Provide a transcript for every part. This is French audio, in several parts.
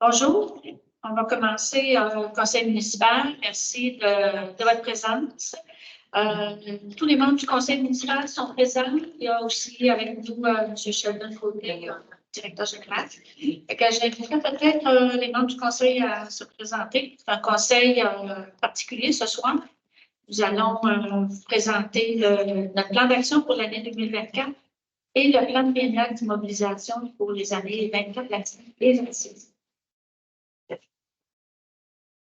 Bonjour, on va commencer le conseil municipal. Merci de votre présence. Tous les membres du conseil municipal sont présents. Il y a aussi avec nous M. Sheldon Côté, directeur général. J'inviterai peut-être les membres du conseil à se présenter. C'est un conseil particulier ce soir. Nous allons vous présenter notre plan d'action pour l'année 2024 et le plan triennal d'immobilisation pour les années 2024 et 2026.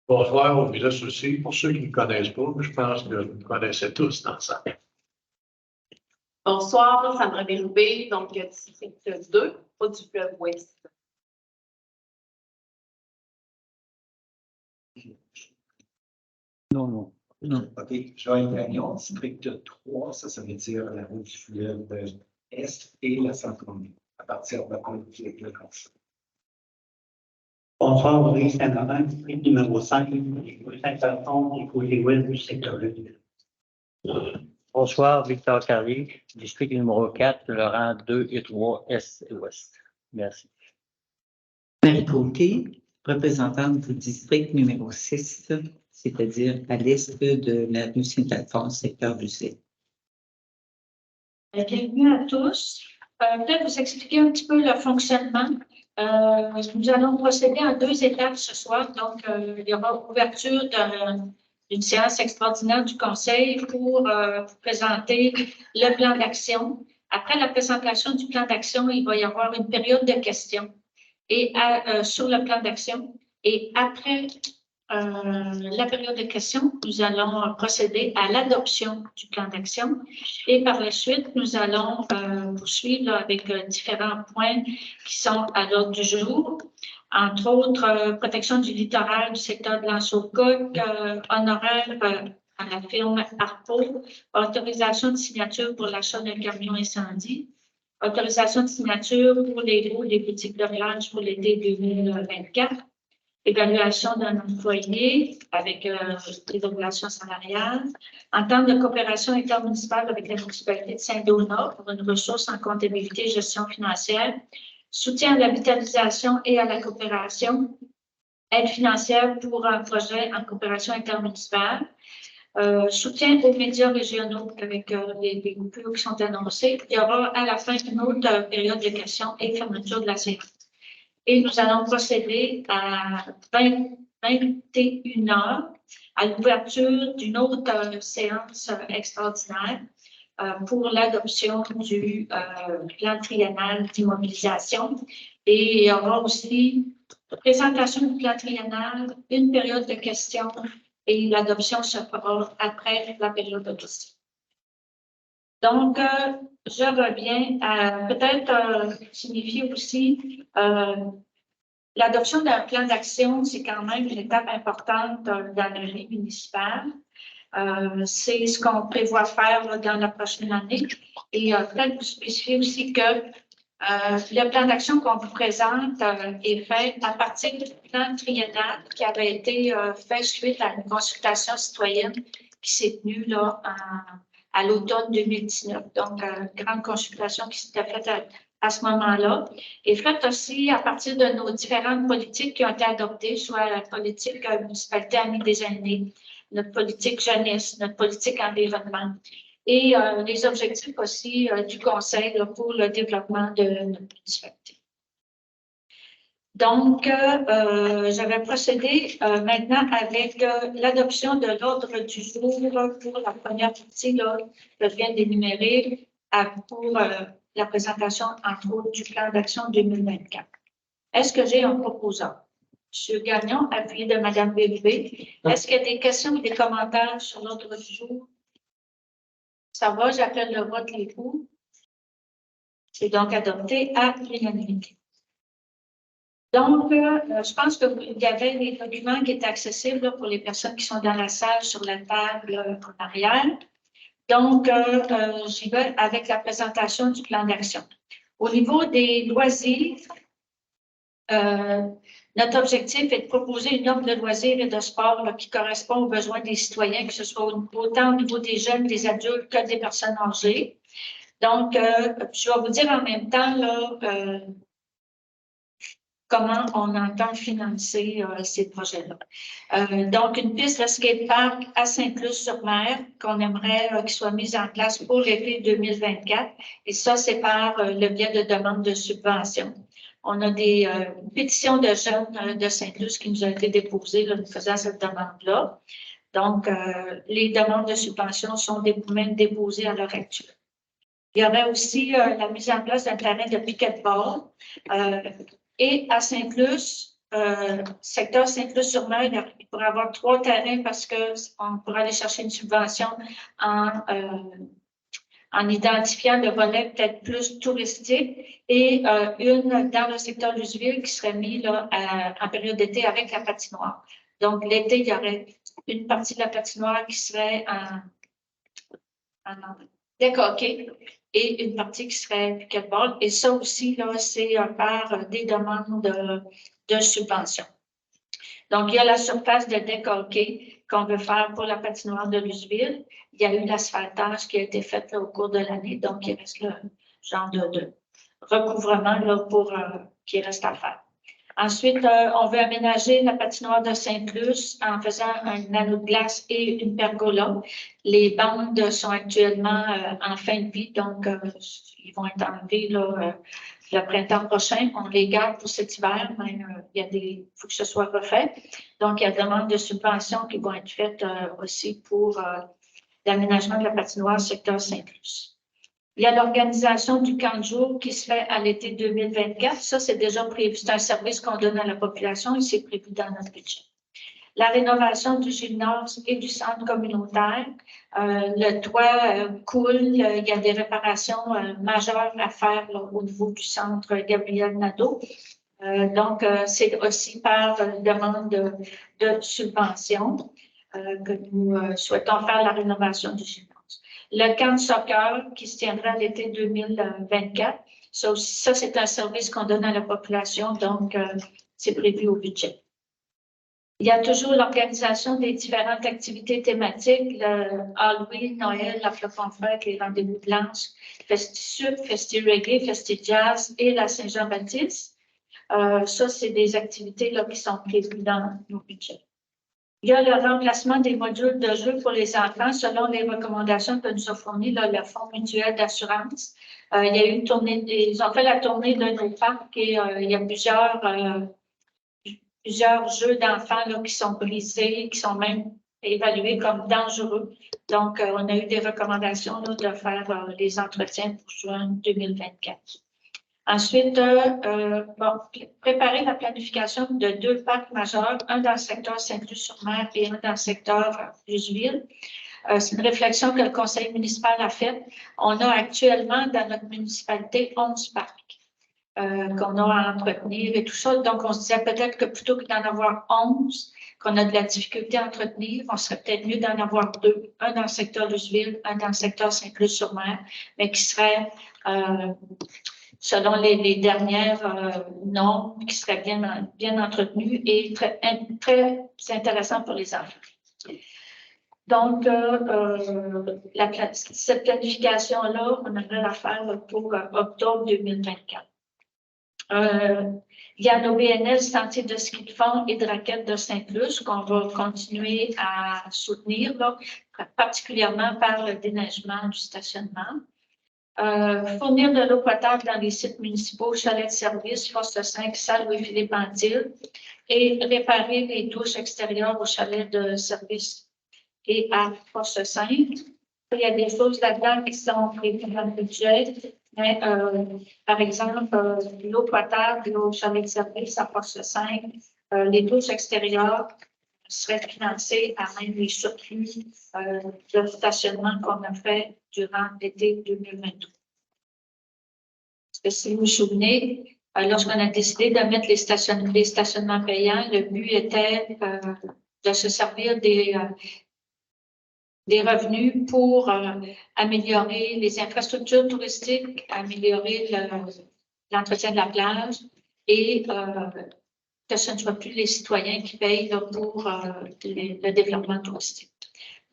Bonsoir au village aussi. Pour ceux qui ne me connaissent pas, je pense que vous me connaissez tous dans ça. Bonsoir, Sandra Béloubé, donc district 2, pas du fleuve ouest. Non. OK. Joël Gagnon, district 3, ça veut dire la route du fleuve Est et la centrale, à partir de la politique de Conseil. Bonsoir, Maurice Saint-Laurent, district numéro 5, Saint-Anton et Côté-Ouest du secteur de l'île. Bonsoir, Victor Carrier, district numéro 4, le rang 2 et 3, Est et Ouest. Merci. Marie Côté, représentante du district numéro 6, c'est-à-dire à l'est de l'avenue Saint-Alphonse, secteur du C. Bienvenue à tous. Peut-être vous expliquer un petit peu le fonctionnement. Nous allons procéder en 2 étapes ce soir. Donc, il y aura ouverture d'une séance extraordinaire du Conseil pour vous présenter le plan d'action. Après la présentation du plan d'action, il va y avoir une période de questions sur le plan d'action. Et après la période de questions, nous allons procéder à l'adoption du plan d'action. Et par la suite, nous allons poursuivre avec différents points qui sont à l'ordre du jour. Entre autres, protection du littoral du secteur de l'Anse-aux-Coques, honoraire à la firme Harpo, autorisation de signature pour l'achat d'un camion incendie, autorisation de signature pour les roues des boutiques de range pour l'été 2024, évaluation d'un employé avec l'évaluation salariale, entente de coopération intermunicipale avec la municipalité de Saint-Donat pour une ressource en comptabilité et gestion financière, soutien à la vitalisation et à la coopération, aide financière pour un projet en coopération intermunicipale, soutien aux médias régionaux avec les coupures qui sont annoncées. Il y aura à la fin une autre période de questions et fermeture de la séance. Et nous allons procéder à 21 heures à l'ouverture d'une autre séance extraordinaire pour l'adoption du plan triennal d'immobilisation. Et il y aura aussi présentation du plan triennal, une période de questions et l'adoption se fera après la période de questions. Donc, je reviens à peut-être signifier aussi l'adoption d'un plan d'action, c'est quand même une étape importante dans la vie municipale. C'est ce qu'on prévoit faire là, dans la prochaine année. Et peut-être vous spécifier aussi que le plan d'action qu'on vous présente est fait à partir du plan triennal qui avait été fait suite à une consultation citoyenne qui s'est tenue là, à l'automne 2019. Donc, une grande consultation qui s'était faite à ce moment-là, et faite aussi à partir de nos différentes politiques qui ont été adoptées, soit la politique municipalité amie des aînés, notre politique jeunesse, notre politique environnement, et les objectifs aussi du Conseil là, pour le développement de notre municipalité. Donc, je vais procéder maintenant avec l'adoption de l'ordre du jour pour la première partie là, que je viens d'énumérer pour la présentation, entre autres, du plan d'action 2024. Est-ce que j'ai un proposant? M. Gagnon, appuyé de Mme Béloubé. Est-ce qu'il y a des questions ou des commentaires sur l'ordre du jour? Ça va, j'appelle le vote les pour. C'est donc adopté à l'unanimité. Donc, je pense qu'il y avait des documents qui étaient accessibles là, pour les personnes qui sont dans la salle sur la table en arrière. Donc, j'y vais avec la présentation du plan d'action. Au niveau des loisirs, notre objectif est de proposer une offre de loisirs et de sport là, qui correspond aux besoins des citoyens, que ce soit autant au niveau des jeunes, des adultes que des personnes âgées. Donc, je vais vous dire en même temps, là, comment on entend financer ces projets-là. Donc, une piste de skatepark à Sainte-Luce-sur-Mer qu'on aimerait qu'il soit mise en place pour l'été 2024. Et ça, c'est par le biais de demande de subvention. On a des pétitions de jeunes de Sainte-Luce qui nous ont été déposées, là, nous faisant cette demande-là. Donc, les demandes de subvention sont même déposées à l'heure actuelle. Il y aurait aussi la mise en place d'un terrain de piquet-ball. Et à Sainte-Luce, secteur Sainte-Luce-sur-Mer, il pourrait y avoir 3 terrains parce qu'on pourrait aller chercher une subvention en identifiant le volet peut-être plus touristique et une dans le secteur Luseville qui serait mise là, en période d'été avec la patinoire. Donc, l'été, il y aurait une partie de la patinoire qui serait en décoquée et une partie qui serait piquet-ball. Et ça aussi, là, c'est par des demandes de subvention. Donc, il y a la surface de décoquée qu'on veut faire pour la patinoire de Luseville. Il y a eu l'asphaltage qui a été fait là, au cours de l'année. Donc, il reste le genre de recouvrement là, qui reste à faire. Ensuite, on veut aménager la patinoire de Sainte-Luce en faisant un anneau de glace et une pergola. Les bandes sont actuellement en fin de vie, donc ils vont être enlevés là, le printemps prochain. On les garde pour cet hiver, mais il faut que ce soit refait. Donc, il y a des demandes de subventions qui vont être faites aussi pour l'aménagement de la patinoire secteur Sainte-Luce. Il y a l'organisation du camp de jour qui se fait à l'été 2024. Ça, c'est déjà prévu. C'est un service qu'on donne à la population et c'est prévu dans notre budget. La rénovation du gymnase et du centre communautaire. Le toit coule. Il y a des réparations majeures à faire là, au niveau du centre Gabriel Nadeau. Donc, c'est aussi par demande de subvention que nous souhaitons faire la rénovation du gymnase. Le camp de soccer qui se tiendra à l'été 2024. Ça, c'est un service qu'on donne à la population, donc c'est prévu au budget. Il y a toujours l'organisation des différentes activités thématiques, le Halloween, Noël, la Flocon-Fête, les rendez-vous de lance, Festi-Sup, Festi-Reggae, Festi-Jazz et la Saint-Jean-Baptiste. Ça, c'est des activités là, qui sont prévues dans nos budgets. Il y a le remplacement des modules de jeu pour les enfants selon les recommandations que nous a fournies là, le Fonds mutuel d'assurance. Il y a eu une tournée, ils ont fait la tournée de nos parcs et il y a plusieurs jeux d'enfants qui sont brisés, qui sont même évalués comme dangereux. Donc, on a eu des recommandations là, de faire les entretiens pour juin 2024. Ensuite, préparer la planification de 2 parcs majeurs, un dans le secteur Sainte-Luce-sur-Mer et un dans le secteur Luseville. C'est une réflexion que le conseil municipal a faite. On a actuellement dans notre municipalité 11 parcs qu'on a à entretenir et tout ça. Donc, on se disait peut-être que plutôt que d'en avoir 11, qu'on a de la difficulté à entretenir, on serait peut-être mieux d'en avoir 2, un dans le secteur Luseville, un dans le secteur Sainte-Luce-sur-Mer, mais qui serait selon les dernières normes, qui seraient bien entretenues et très intéressant pour les enfants. Donc, cette planification-là, on aimerait la faire pour octobre 2024. Il y a nos BNL Sentiers de ski de fond et de raquettes de Sainte-Luce qu'on va continuer à soutenir, là, particulièrement par le déneigement du stationnement. Fournir de l'eau potable dans les sites municipaux, chalets de service, Force 5, salle Louis-Philippe Antille et réparer les douches extérieures au chalet de service et à Force 5. Il y a des choses là-dedans qui sont prévues dans le budget, mais par exemple, l'eau potable au chalet de service à Force 5, les douches extérieures seraient financées à même les surplus de stationnement qu'on a fait durant l'été 2022. Parce que si vous vous souvenez, lorsqu'on a décidé de mettre les stationnements payants, le but était de se servir des revenus pour améliorer les infrastructures touristiques, améliorer l'entretien de la plage et que ce ne soit plus les citoyens qui payent là, pour le développement touristique.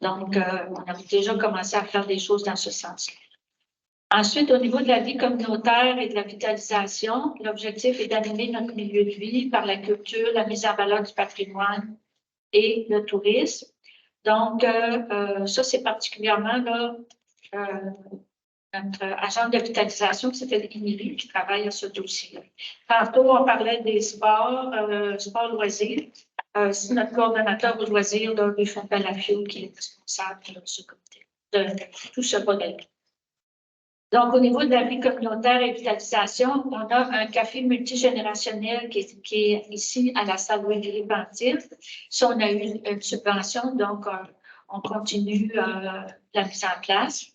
Donc, on avait déjà commencé à faire des choses dans ce sens-là. Ensuite, au niveau de la vie communautaire et de la vitalisation, l'objectif est d'animer notre milieu de vie par la culture, la mise en valeur du patrimoine et le tourisme. Donc, ça, c'est particulièrement là, notre agent de vitalisation qui s'appelle Émilie, qui travaille à ce dossier. Tantôt, on parlait des sports, sport loisirs. C'est notre coordonnateur aux loisirs, Ruffin Palafio, qui est responsable de ce comité, de tout ce volet. Donc, au niveau de la vie communautaire et vitalisation, on a un café multigénérationnel qui est ici à la salle Louis-Philippe-Antil. Ça, on a eu une subvention, donc on continue la mise en place.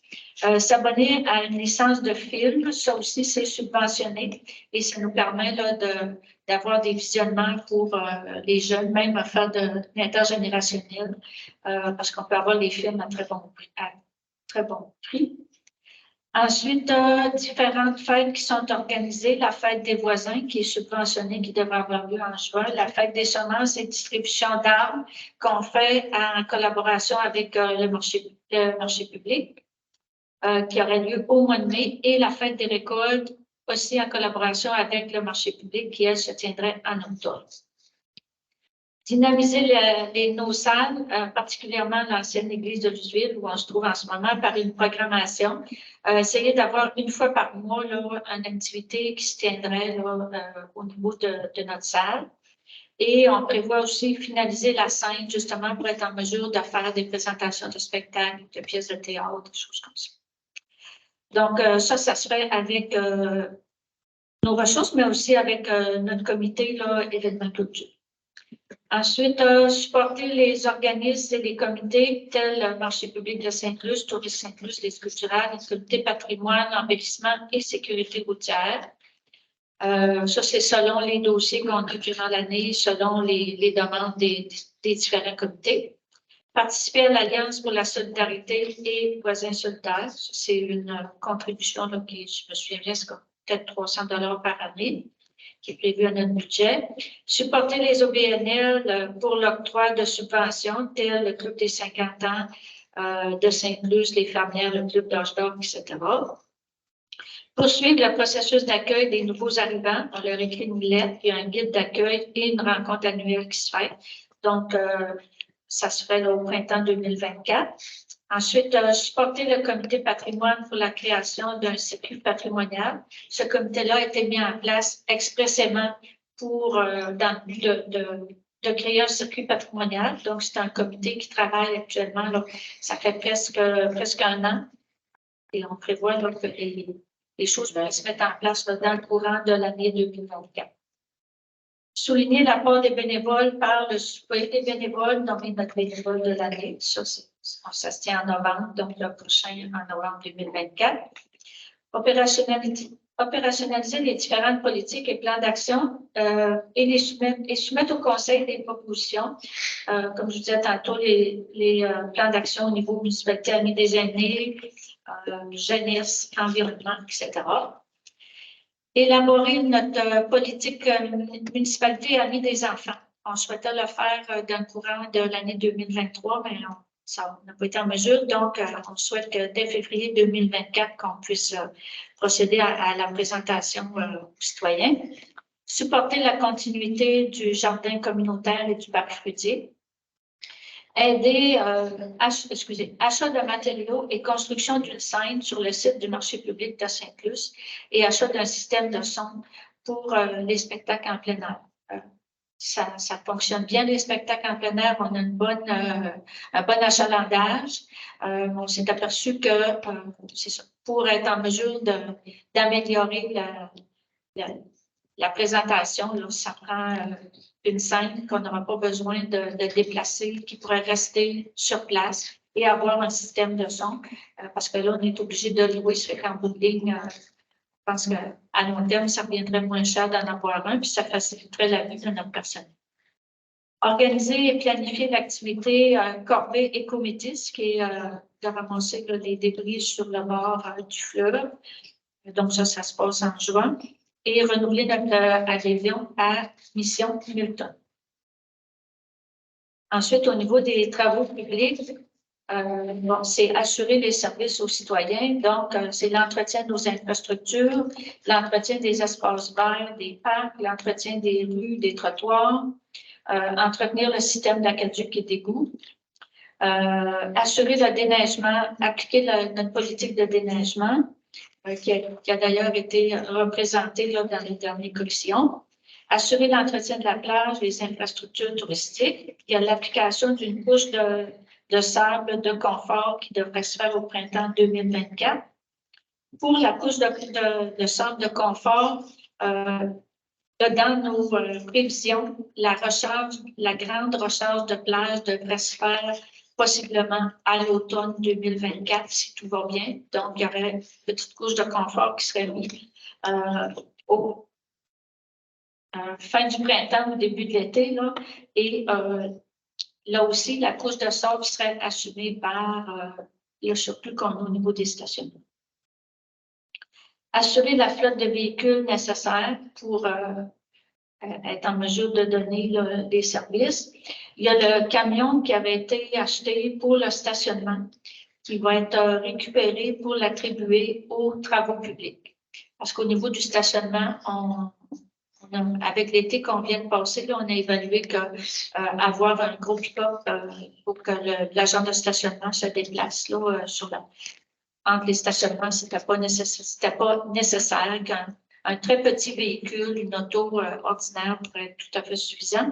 S'abonner à une licence de film, ça aussi, c'est subventionné et ça nous permet là, d'avoir des visionnements pour les jeunes, même à faire de l'intergénérationnel, parce qu'on peut avoir les films à très bon prix. Ensuite, différentes fêtes qui sont organisées. La fête des voisins qui est subventionnée, qui devrait avoir lieu en juin. La fête des semences et distribution d'armes qu'on fait en collaboration avec le marché public, qui aurait lieu au mois de mai. Et la fête des récoltes aussi en collaboration avec le marché public qui, elle, se tiendrait en octobre. Dynamiser nos salles, particulièrement l'ancienne église de Luseville, où on se trouve en ce moment, par une programmation. Essayer d'avoir une fois par mois là, une activité qui se tiendrait là, au niveau de notre salle. Et on prévoit aussi finaliser la scène, justement, pour être en mesure de faire des présentations de spectacles, de pièces de théâtre, des choses comme ça. Donc, ça serait avec nos ressources, mais aussi avec notre comité là, événements culture. Ensuite, supporter les organismes et les comités tels le marché public de Sainte-Luce, Tourisme Sainte-Luce, les culturels, les comités patrimoine, embellissement et sécurité routière. Ça, c'est selon les dossiers qu'on a durant l'année, selon les demandes des différents comités. Participer à l'Alliance pour la solidarité et voisins solidaires. C'est une contribution là, qui, je me souviens bien, c'est peut-être 300 $ par année, qui est prévu à notre budget. Supporter les OBNL pour l'octroi de subventions, tels le Club des 50 ans de Sainte-Luce, les fermières, le Club d'Âge d'Or, etc. Poursuivre le processus d'accueil des nouveaux arrivants. On leur écrit une lettre, il y a un guide d'accueil et une rencontre annuelle qui se fait. Donc, ça se fait là, au printemps 2024. Ensuite, supporter le comité patrimoine pour la création d'un circuit patrimonial. Ce comité-là a été mis en place expressément pour, dans le but de créer un circuit patrimonial. Donc, c'est un comité qui travaille actuellement, là, ça fait presque un an. Et on prévoit là, que les choses vont se mettre en place là, dans le courant de l'année 2024. Souligner l'apport des bénévoles par le souper des bénévoles, nommé notre bénévole de l'année. Ça se tient en novembre, donc le prochain en novembre 2024. Opérationnaliser les différentes politiques et plans d'action et les soumettre au Conseil des propositions. Comme je vous disais tantôt, les plans d'action au niveau municipalité, amis des aînés, jeunesse, environnement, etc. Élaborer notre politique municipalité amis des enfants. On souhaitait le faire dans le courant de l'année 2023, mais ça n'a pas été en mesure. Donc, on souhaite que dès février 2024, qu'on puisse procéder à la présentation aux citoyens. Supporter la continuité du jardin communautaire et du parc fruitier. Aider, achat de matériaux et construction d'une scène sur le site du marché public de Sainte-Luce et achat d'un système de son pour les spectacles en plein air. Ça fonctionne bien, les spectacles en plein air. On a un bon achalandage. On s'est aperçu que c'est ça, pour être en mesure d'améliorer la présentation, là, ça prend une scène qu'on n'aura pas besoin de déplacer, qui pourrait rester sur place et avoir un système de son, parce que là, on est obligé de louer ce fait en bout de ligne. Je pense qu'à long terme, ça reviendrait moins cher d'en avoir un, puis ça faciliterait la vie de notre personnel. Organiser et planifier l'activité corvée écométis, qui est de ramasser les débris sur le bord du fleuve. Donc, ça se passe en juin. Et renouveler notre adhésion à Mission Milton. Ensuite, au niveau des travaux publics, Bon, c'est assurer les services aux citoyens. Donc, c'est l'entretien de nos infrastructures, l'entretien des espaces verts, des parcs, l'entretien des rues, des trottoirs, entretenir le système d'aqueduc et d'égouts, assurer le déneigement, appliquer notre politique de déneigement, qui a d'ailleurs été représentée là, dans les dernières commissions. Assurer l'entretien de la plage, les infrastructures touristiques. Il y a l'application d'une couche de sable de confort qui devrait se faire au printemps 2024. Pour la couche de sable de confort, dans nos prévisions, la grande recharge de plage devrait se faire possiblement à l'automne 2024, si tout va bien. Donc, il y aurait une petite couche de confort qui serait mise au fin du printemps, au début de l'été, là, et là aussi, la couche de sable serait assumée par le surplus qu'on a au niveau des stationnements. Assurer la flotte de véhicules nécessaires pour être en mesure de donner des services. Il y a le camion qui avait été acheté pour le stationnement, qui va être récupéré pour l'attribuer aux travaux publics. Parce qu'au niveau du stationnement, avec l'été qu'on vient de passer, là, on a évalué qu'avoir un gros pick-up pour que l'agent de stationnement se déplace là, entre les stationnements, c'était pas nécessaire qu'un très petit véhicule, une auto ordinaire pourrait être tout à fait suffisant.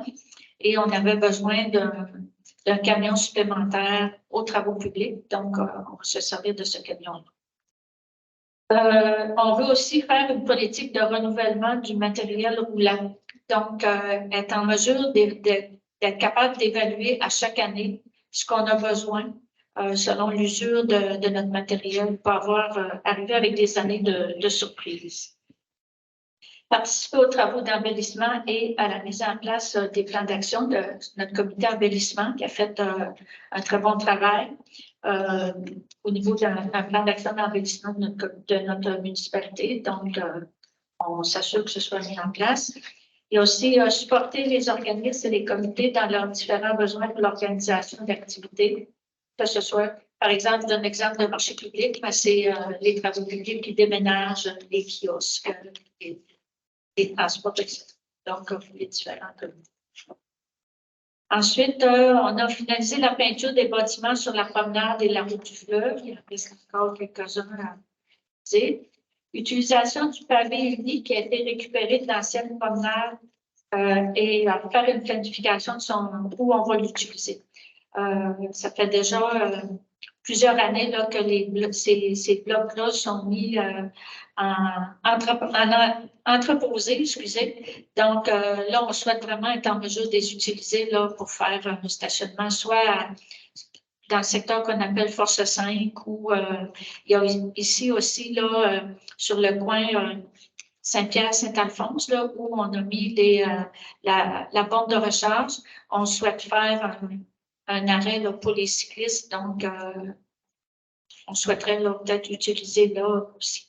Et on avait besoin d'un camion supplémentaire aux travaux publics, donc on va se servir de ce camion-là. On veut aussi faire une politique de renouvellement du matériel roulant. Donc, être en mesure d'être capable d'évaluer à chaque année ce qu'on a besoin selon l'usure de notre matériel pour arriver avec des années de surprise. Participer aux travaux d'embellissement et à la mise en place des plans d'action de notre comité embellissement qui a fait un très bon travail au niveau d'un plan d'action d'embellissement de notre municipalité. Donc, on s'assure que ce soit mis en place. Et aussi supporter les organismes et les comités dans leurs différents besoins pour l'organisation d'activités, que ce soit, par exemple, je donne l'exemple de marché public, mais c'est les travaux publics qui déménagent, les kiosques, les transports, etc. Donc, les différents comités. Ensuite, on a finalisé la peinture des bâtiments sur la promenade et la route du fleuve. Il y en reste encore quelques-uns à dire. Utilisation du pavé uni qui a été récupéré de l'ancienne promenade et faire une planification de où on va l'utiliser. Ça fait déjà plusieurs années là, que ces blocs-là sont mis entreposés, excusez. Donc, là, on souhaite vraiment être en mesure de les utiliser là, pour faire un stationnement, soit dans le secteur qu'on appelle Force 5 ou il y a ici aussi, là, sur le coin Saint-Pierre, Saint-Alphonse, là, où on a mis la borne de recharge. On souhaite faire un arrêt là, pour les cyclistes, donc on souhaiterait peut-être l'utiliser là aussi.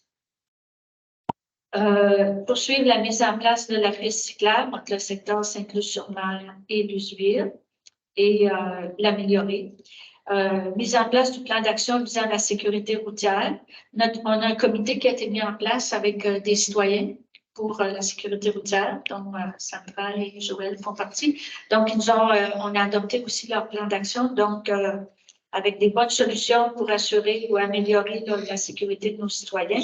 Poursuivre la mise en place de la piste cyclable entre le secteur Saint-Luc-sur-Mer et Luseville et l'améliorer. Mise en place du plan d'action visant la sécurité routière. On a un comité qui a été mis en place avec des citoyens pour la sécurité routière, dont Sandra et Joël font partie. Donc, on a adopté aussi leur plan d'action, donc avec des bonnes solutions pour assurer ou améliorer la sécurité de nos citoyens.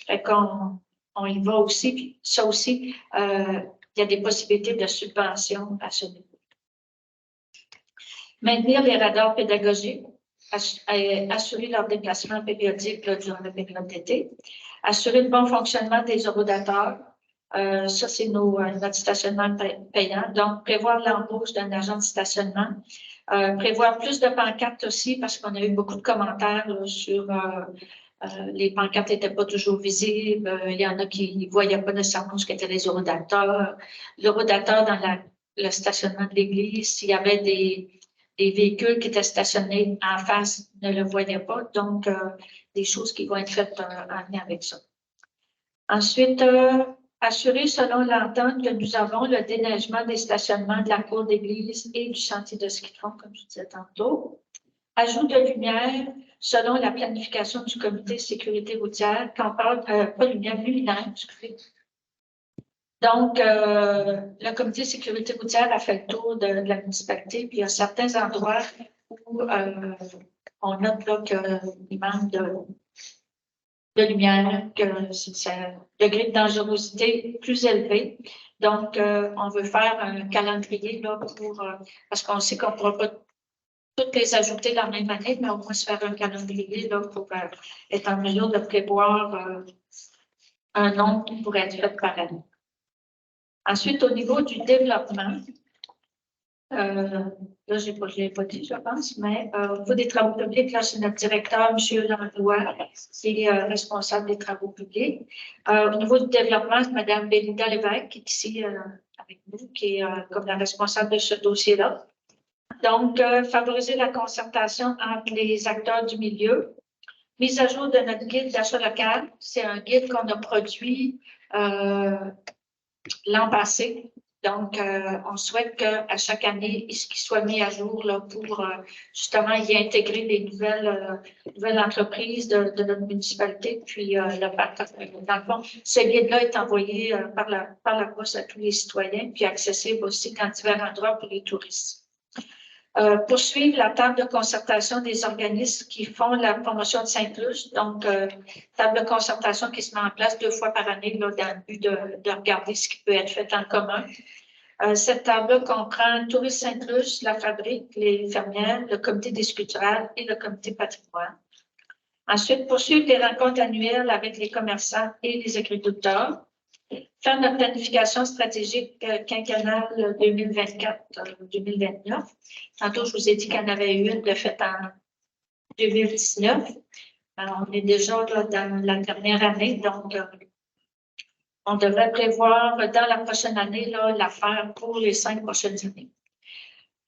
Fait qu'on y va aussi, puis ça aussi, il y a des possibilités de subvention à ce niveau. Maintenir les radars pédagogiques, assurer leur déplacement périodique durant la période d'été, assurer le bon fonctionnement des horodateurs. Ça, c'est notre stationnement payant. Donc, prévoir l'embauche d'un agent de stationnement. Prévoir plus de pancartes aussi, parce qu'on a eu beaucoup de commentaires là, sur les pancartes n'étaient pas toujours visibles. Il y en a qui ne voyaient pas nécessairement ce qu'étaient les horodateurs. L'horodateur dans le stationnement de l'église, s'il y avait des véhicules qui étaient stationnés en face ne le voyaient pas. Donc, des choses qui vont être faites en lien avec ça. Ensuite, assurer selon l'entente que nous avons le déneigement des stationnements de la cour d'église et du sentier de ski de fond, comme je disais tantôt. Ajout de lumière selon la planification du comité sécurité routière, quand on parle, pas lumière, luminaire, excusez. Donc, le comité sécurité routière a fait le tour de la municipalité, puis il y a certains endroits où on note là, qu'il manque de lumière, que c'est un degré de dangerosité plus élevé. Donc, on veut faire un calendrier là, parce qu'on sait qu'on ne pourra pas toutes les ajouter la même année, mais au moins se faire un calendrier là, pour être en mesure de prévoir un nombre qui pourrait être fait par année. Ensuite, au niveau du développement, là, je ne l'ai pas dit, je pense, mais au niveau des travaux publics, là, c'est notre directeur, M. Langlois, qui est responsable des travaux publics. Au niveau du développement, c'est Mme Bélinda Lévesque, qui est ici avec nous, qui est comme la responsable de ce dossier-là. Donc, favoriser la concertation entre les acteurs du milieu. Mise à jour de notre guide d'achat local. C'est un guide qu'on a produit l'an passé. Donc, on souhaite qu'à chaque année, qu'il soit mis à jour là, pour justement y intégrer les nouvelles entreprises de notre municipalité. Puis, dans le fond, ce guide-là est envoyé par la poste à tous les citoyens, puis accessible aussi dans divers endroits pour les touristes. Poursuivre la table de concertation des organismes qui font la promotion de Sainte-Luce. Donc, table de concertation qui se met en place 2 fois par année là, dans le but de regarder ce qui peut être fait en commun. Cette table-là comprend Tourisme Sainte-Luce, la fabrique, les fermières, le comité des culturels et le comité patrimoine. Ensuite, poursuivre les rencontres annuelles avec les commerçants et les agriculteurs. Faire notre planification stratégique quinquennale 2024-2029. Tantôt, je vous ai dit qu'il y en avait eu une de faite en 2019. Alors, on est déjà là, dans la dernière année, donc on devrait prévoir dans la prochaine année la faire pour les 5 prochaines années.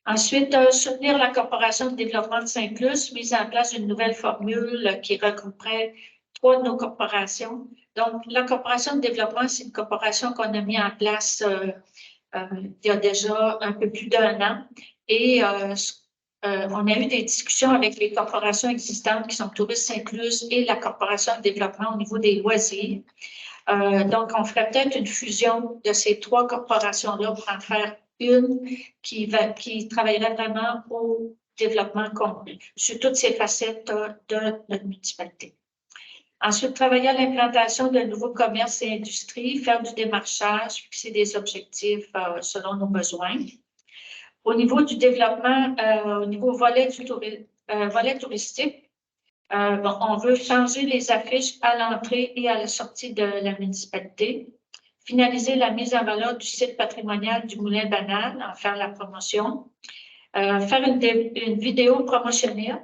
Ensuite, soutenir la Corporation de développement de Sainte-Luce, mise en place d'une nouvelle formule qui regrouperait 3 de nos corporations. Donc, la Corporation de développement, c'est une corporation qu'on a mis en place il y a déjà un peu plus d'1 an. Et on a eu des discussions avec les corporations existantes qui sont Tourisme Sainte-Luce et la Corporation de développement au niveau des loisirs. Donc, on ferait peut-être une fusion de ces 3 corporations-là pour en faire une qui travaillerait vraiment au développement sur toutes ces facettes de notre municipalité. Ensuite, travailler à l'implantation de nouveaux commerces et industries, faire du démarchage, fixer des objectifs selon nos besoins. Au niveau du développement, au niveau volet touristique, on veut changer les affiches à l'entrée et à la sortie de la municipalité, finaliser la mise en valeur du site patrimonial du Moulin Banal, en faire la promotion, faire une vidéo promotionnelle.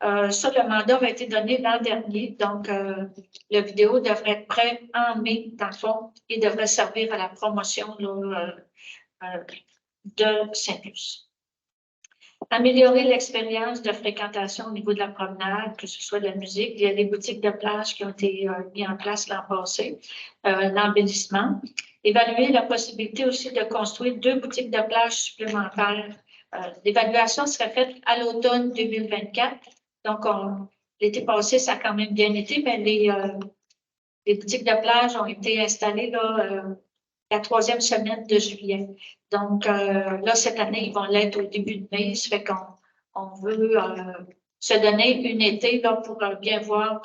Ça, le mandat a été donné l'an dernier, donc la vidéo devrait être prête en mai, dans le fond, et devrait servir à la promotion de Sainte-Luce. Améliorer l'expérience de fréquentation au niveau de la promenade, que ce soit de la musique. Il y a des boutiques de plage qui ont été mises en place l'an passé, l'embellissement. Évaluer la possibilité aussi de construire 2 boutiques de plage supplémentaires. L'évaluation serait faite à l'automne 2024. Donc, l'été passé, ça a quand même bien été, mais les boutiques de plage ont été installées là, la 3e semaine de juillet. Donc, là, cette année, ils vont l'être au début de mai. Ça fait qu'on veut se donner une été là, pour bien voir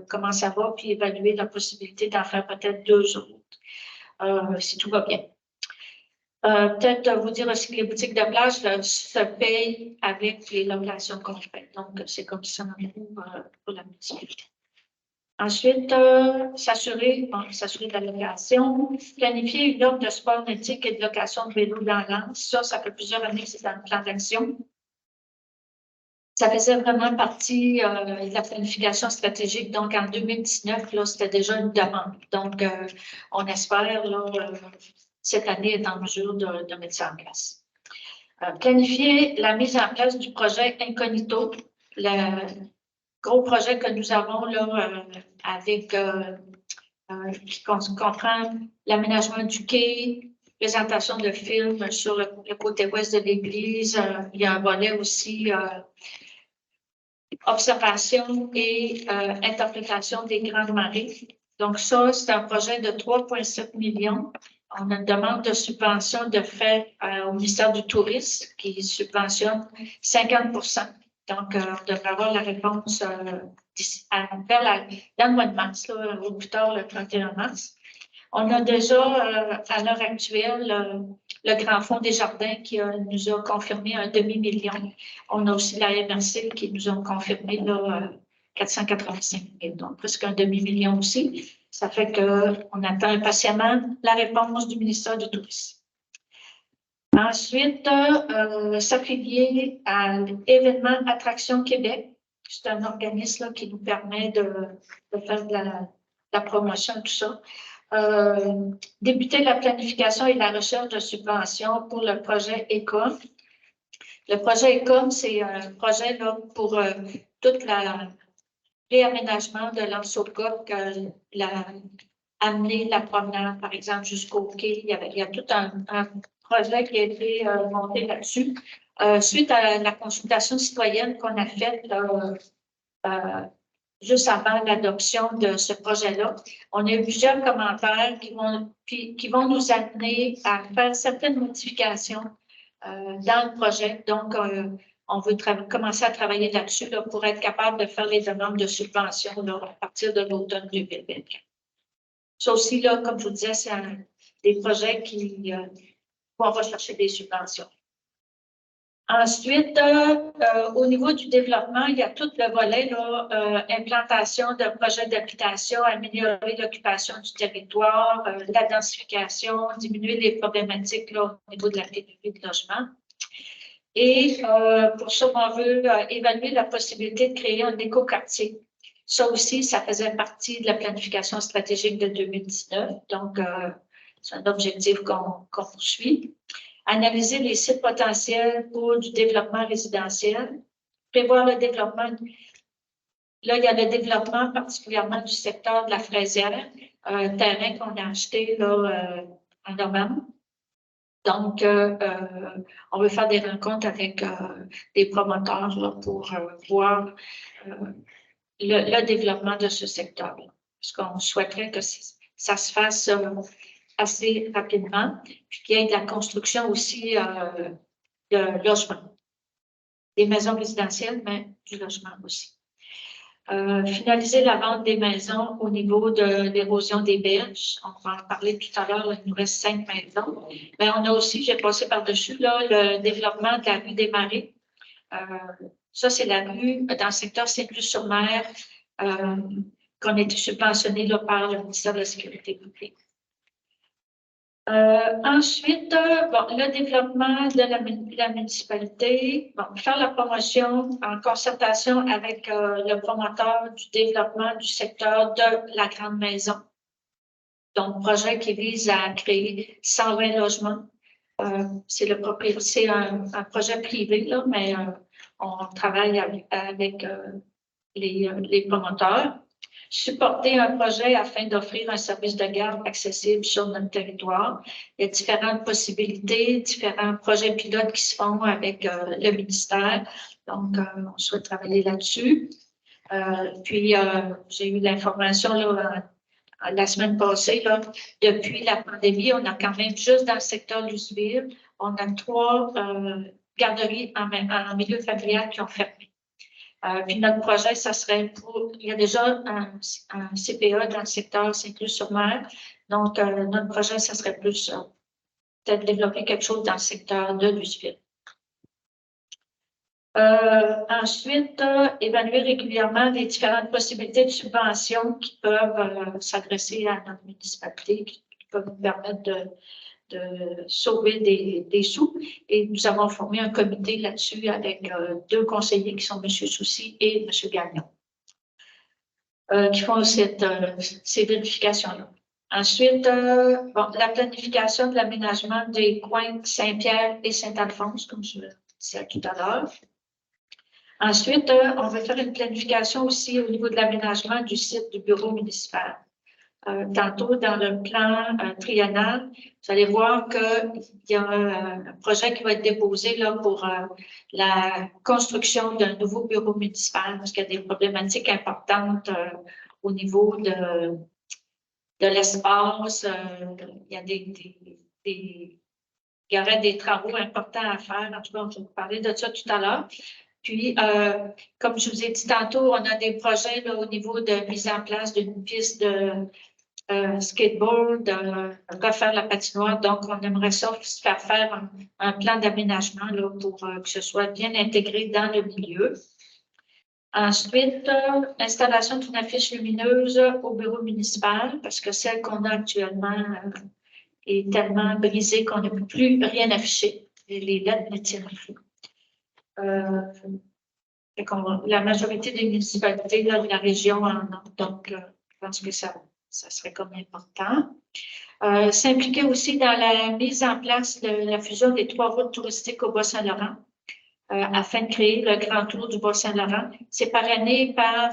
comment ça va, puis évaluer la possibilité d'en faire peut-être 2 autres, si tout va bien. Peut-être vous dire aussi que les boutiques de plage se payent avec les locations qu'on fait. Donc, c'est comme ça pour la municipalité. Ensuite, s'assurer de la location, planifier une offre de sport nautique et de location de vélo dans l'Anse. Ça fait plusieurs années que c'est dans le plan d'action. Ça faisait vraiment partie de la planification stratégique. Donc, en 2019, là, c'était déjà une demande. Donc, on espère, là, cette année, être en mesure de mettre ça en place. Planifier la mise en place du projet Incognito, le gros projet que nous avons là, qui comprend l'aménagement du quai, présentation de films sur le côté ouest de l'église. Il y a un volet aussi observation et interprétation des grandes marées. Donc ça, c'est un projet de 3,7 millions. On a une demande de subvention de fait au ministère du Tourisme qui subventionne 50 Donc, on devrait avoir la réponse dans le mois de mars, là, au plus tard le 31 mars. On a déjà, à l'heure actuelle, le Grand Fonds des Jardins qui nous a confirmé un demi-million. On a aussi la MRC qui nous a confirmé là, 485 000, donc presque un demi-million aussi. Ça fait qu'on attend impatiemment la réponse du ministère du Tourisme. Ensuite, s'affilier à l'événement Attraction Québec. C'est un organisme là, qui nous permet de faire de la promotion, tout ça. Débuter la planification et la recherche de subventions pour le projet ECOM. Le projet ECOM, c'est un projet là, pour toute la réaménagement de l'Anse-au-Coq, amener la promenade, par exemple, jusqu'au quai. Il y a tout un projet qui a été monté là-dessus. Suite à la consultation citoyenne qu'on a faite juste avant l'adoption de ce projet-là, on a eu plusieurs commentaires qui vont nous amener à faire certaines modifications dans le projet. Donc, on veut commencer à travailler là-dessus là, pour être capable de faire les demandes de subventions là, à partir de l'automne 2024. Ça aussi, là, comme je vous disais, c'est des projets où on va chercher des subventions. Ensuite, au niveau du développement, il y a tout le volet là, implantation de projets d'habitation, améliorer l'occupation du territoire, la densification, diminuer les problématiques là, au niveau de la pénurie de logement. Et pour ça, on veut évaluer la possibilité de créer un écoquartier. Ça aussi, ça faisait partie de la planification stratégique de 2019. Donc, c'est un objectif qu'on poursuit. Analyser les sites potentiels pour du développement résidentiel. Prévoir le développement. Là, il y a le développement particulièrement du secteur de la fraisière, un terrain qu'on a acheté là, en novembre. Donc, on veut faire des rencontres avec des promoteurs là, pour voir le développement de ce secteur-là. Parce qu'on souhaiterait que ça se fasse assez rapidement, puis qu'il y ait de la construction aussi de logements. Des maisons résidentielles, mais du logement aussi. Finaliser la vente des maisons au niveau de l'érosion des berges. On va en parler tout à l'heure, il nous reste 5 maisons. Mais on a aussi, j'ai passé par-dessus, là, le développement de la rue des Marais. Ça, c'est la rue dans le secteur Saint-Luc-sur-Mer qu'on a été subventionné là, par le ministère de la Sécurité publique. Ensuite, le développement de la municipalité, faire la promotion en concertation avec le promoteur du développement du secteur de la grande maison. Donc, projet qui vise à créer 120 logements. C'est un projet privé, là, mais on travaille avec les promoteurs. Supporter un projet afin d'offrir un service de garde accessible sur notre territoire. Il y a différentes possibilités, différents projets pilotes qui se font avec le ministère. Donc, on souhaite travailler là-dessus. Puis, j'ai eu l'information la semaine passée, là, depuis la pandémie, on a quand même, juste dans le secteur Luceville, on a 3 garderies en milieu familial qui ont fermé. Puis notre projet, ça serait il y a déjà un CPA dans le secteur Saint-Luc-sur-Mer. Donc, notre projet, ça serait plus peut-être développer quelque chose dans le secteur de Luceville. Ensuite, évaluer régulièrement les différentes possibilités de subventions qui peuvent s'adresser à notre municipalité, qui peuvent nous permettre de sauver des sous. Et nous avons formé un comité là-dessus avec 2 conseillers qui sont M. Soucy et M. Gagnon, qui font ces vérifications-là. Ensuite, la planification de l'aménagement des coins Saint-Pierre et Saint-Alphonse, comme je le disais tout à l'heure. Ensuite, on va faire une planification aussi au niveau de l'aménagement du site du bureau municipal. tantôt dans le plan triennal, vous allez voir qu'il y a un projet qui va être déposé là, pour la construction d'un nouveau bureau municipal parce qu'il y a des problématiques importantes au niveau de l'espace. Il y a il y aurait des travaux importants à faire. En tout cas, je vais vous parler de ça tout à l'heure. Puis, comme je vous ai dit tantôt, on a des projets là, au niveau de mise en place d'une piste de skateboard, refaire la patinoire. Donc, on aimerait ça faire un plan d'aménagement là, pour que ce soit bien intégré dans le milieu. Ensuite, installation d'une affiche lumineuse au bureau municipal, parce que celle qu'on a actuellement est tellement brisée qu'on ne peut plus rien afficher. Les lettres ne tiennent plus. La majorité des municipalités là, de la région en ont. Donc, je pense que ça serait comme important. S'impliquer aussi dans la mise en place de la fusion des 3 routes touristiques au Bas-Saint-Laurent afin de créer le Grand Tour du Bas-Saint-Laurent. C'est parrainé par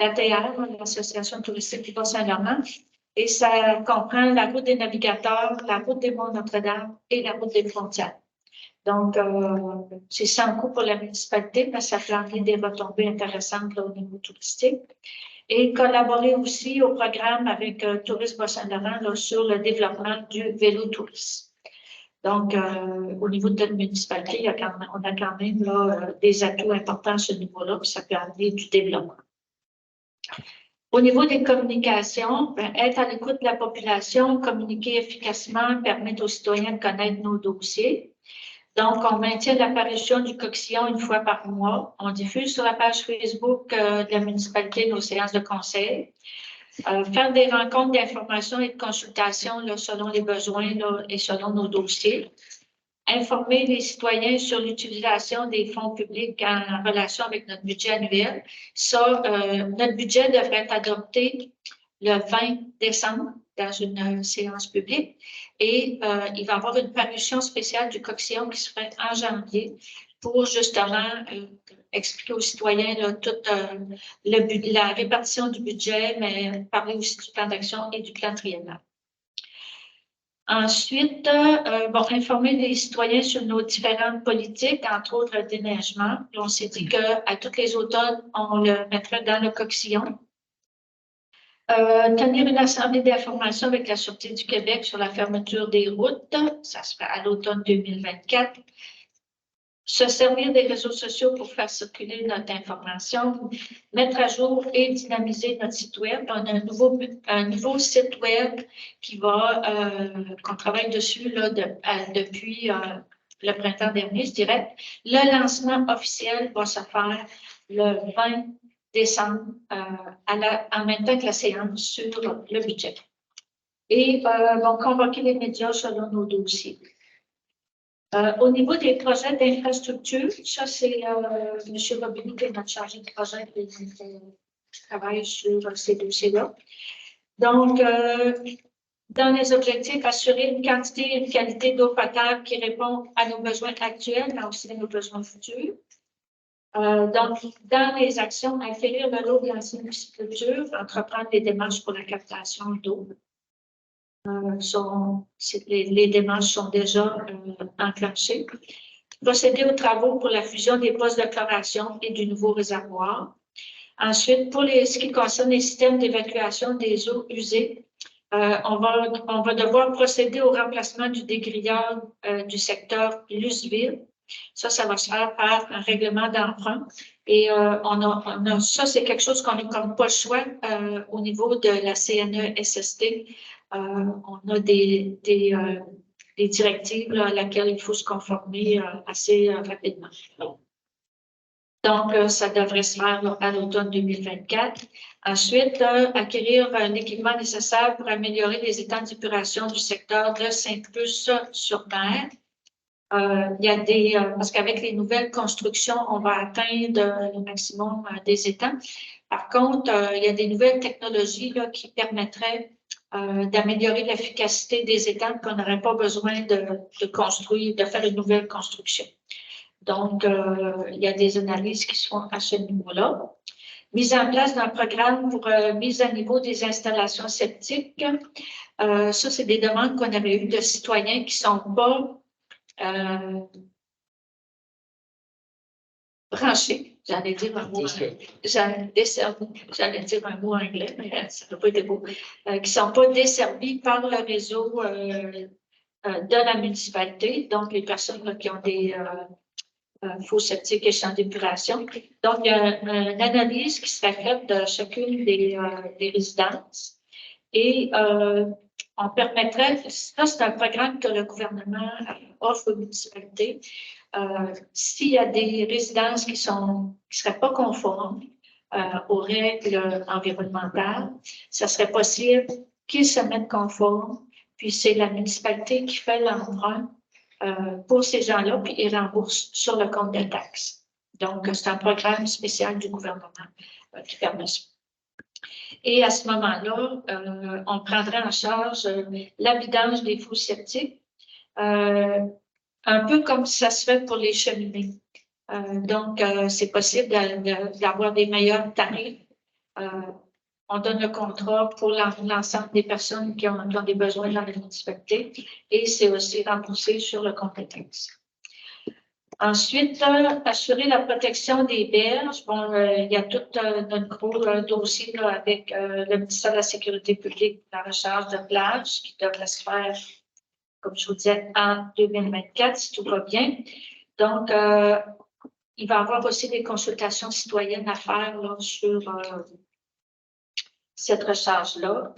l'ATR, l'Association touristique du Bas-Saint-Laurent, et ça comprend la route des navigateurs, la route des Monts Notre-Dame et la route des frontières. Donc, c'est sans coût pour la municipalité, mais ça peut amener des retombées intéressantes là, au niveau touristique. Et collaborer aussi au programme avec Tourisme Bas-Saint-Laurent sur le développement du vélo-tourisme. Donc, au niveau de notre municipalité, on a quand même là, des atouts importants à ce niveau-là, puis ça peut amener du développement. Au niveau des communications, être à l'écoute de la population, communiquer efficacement, permettre aux citoyens de connaître nos dossiers. Donc, on maintient l'apparition du coquillon une fois par mois. On diffuse sur la page Facebook de la municipalité nos séances de conseil. Faire des rencontres d'information et de consultation là, selon les besoins là, et selon nos dossiers. Informer les citoyens sur l'utilisation des fonds publics en relation avec notre budget annuel. Ça, notre budget devrait être adopté le 20 décembre dans une séance publique et il va y avoir une parution spéciale du coquillon qui se ferait en janvier pour justement expliquer aux citoyens là, toute la répartition du budget, mais parler aussi du plan d'action et du plan triennal. Ensuite, informer les citoyens sur nos différentes politiques, entre autres le déneigement. On s'est dit qu'à tous les automnes, on le mettrait dans le coquillon. Tenir une assemblée d'information avec la Sûreté du Québec sur la fermeture des routes, ça se fait à l'automne 2024. Se servir des réseaux sociaux pour faire circuler notre information, mettre à jour et dynamiser notre site web. On a un nouveau site web qu'on travaille dessus là, depuis le printemps dernier, je dirais. Le lancement officiel va se faire le 20 décembre, en même temps que la séance sur le budget. Et convoquer les médias selon nos dossiers. Au niveau des projets d'infrastructure, ça c'est M. Robineau qui est notre chargé de projet qui travaille sur ces dossiers-là. Donc, dans les objectifs, assurer une quantité et une qualité d'eau potable qui répond à nos besoins actuels, mais aussi à nos besoins futurs. Donc, dans les actions, acquérir de l'eau de l'ancienne pisciculture, entreprendre des démarches pour la captation d'eau. Les démarches sont déjà enclenchées. Procéder aux travaux pour la fusion des postes de chloration et du nouveau réservoir. Ensuite, pour ce qui concerne les systèmes d'évacuation des eaux usées, on va devoir procéder au remplacement du dégrillage du secteur Luceville. Ça va se faire par un règlement d'emprunt. Et ça, c'est quelque chose qu'on n'a comme pas le choix au niveau de la CNESST. On a des directives là, à laquelle il faut se conformer assez rapidement. Donc, ça devrait se faire là, à l'automne 2024. Ensuite, acquérir l'équipement nécessaire pour améliorer les états d'épuration du secteur de Sainte-Luce-sur-Mer. Parce qu'avec les nouvelles constructions, on va atteindre le maximum des étangs. Par contre, il y a des nouvelles technologies là, qui permettraient d'améliorer l'efficacité des étangs, qu'on n'aurait pas besoin de construire, de faire une nouvelle construction. Donc, il y a des analyses qui se font à ce niveau-là. mise en place d'un programme pour mise à niveau des installations septiques. Ça, c'est des demandes qu'on avait eues de citoyens qui ne sont pas branchés. J'allais dire un mot anglais, mais ça n'a pas été beau. Qui ne sont pas desservis par le réseau de la municipalité, donc les personnes là, qui ont des fours septiques et champs d'épuration. Donc, il y a une analyse qui serait faite de chacune des résidences et on permettrait, ça c'est un programme que le gouvernement offre aux municipalités. S'il y a des résidences qui seraient pas conformes aux règles environnementales, ça serait possible qu'ils se mettent conformes, puis c'est la municipalité qui fait l'emprunt pour ces gens-là, puis ils remboursent sur le compte de taxes. Donc, c'est un programme spécial du gouvernement qui permet ça. Et à ce moment-là, on prendrait en charge la vidange des fours septiques, un peu comme ça se fait pour les cheminées. Donc, c'est possible d'avoir des meilleurs tarifs. On donne le contrat pour l'ensemble des personnes qui ont des besoins dans la municipalité et c'est aussi remboursé sur le compte de taxes. Ensuite, assurer la protection des berges. Bon, il y a tout notre gros dossier là, avec le ministère de la Sécurité publique, la recharge de plage qui devrait se faire, comme je vous disais, en 2024, si tout va bien. Donc, il va y avoir aussi des consultations citoyennes à faire là, sur cette recharge-là.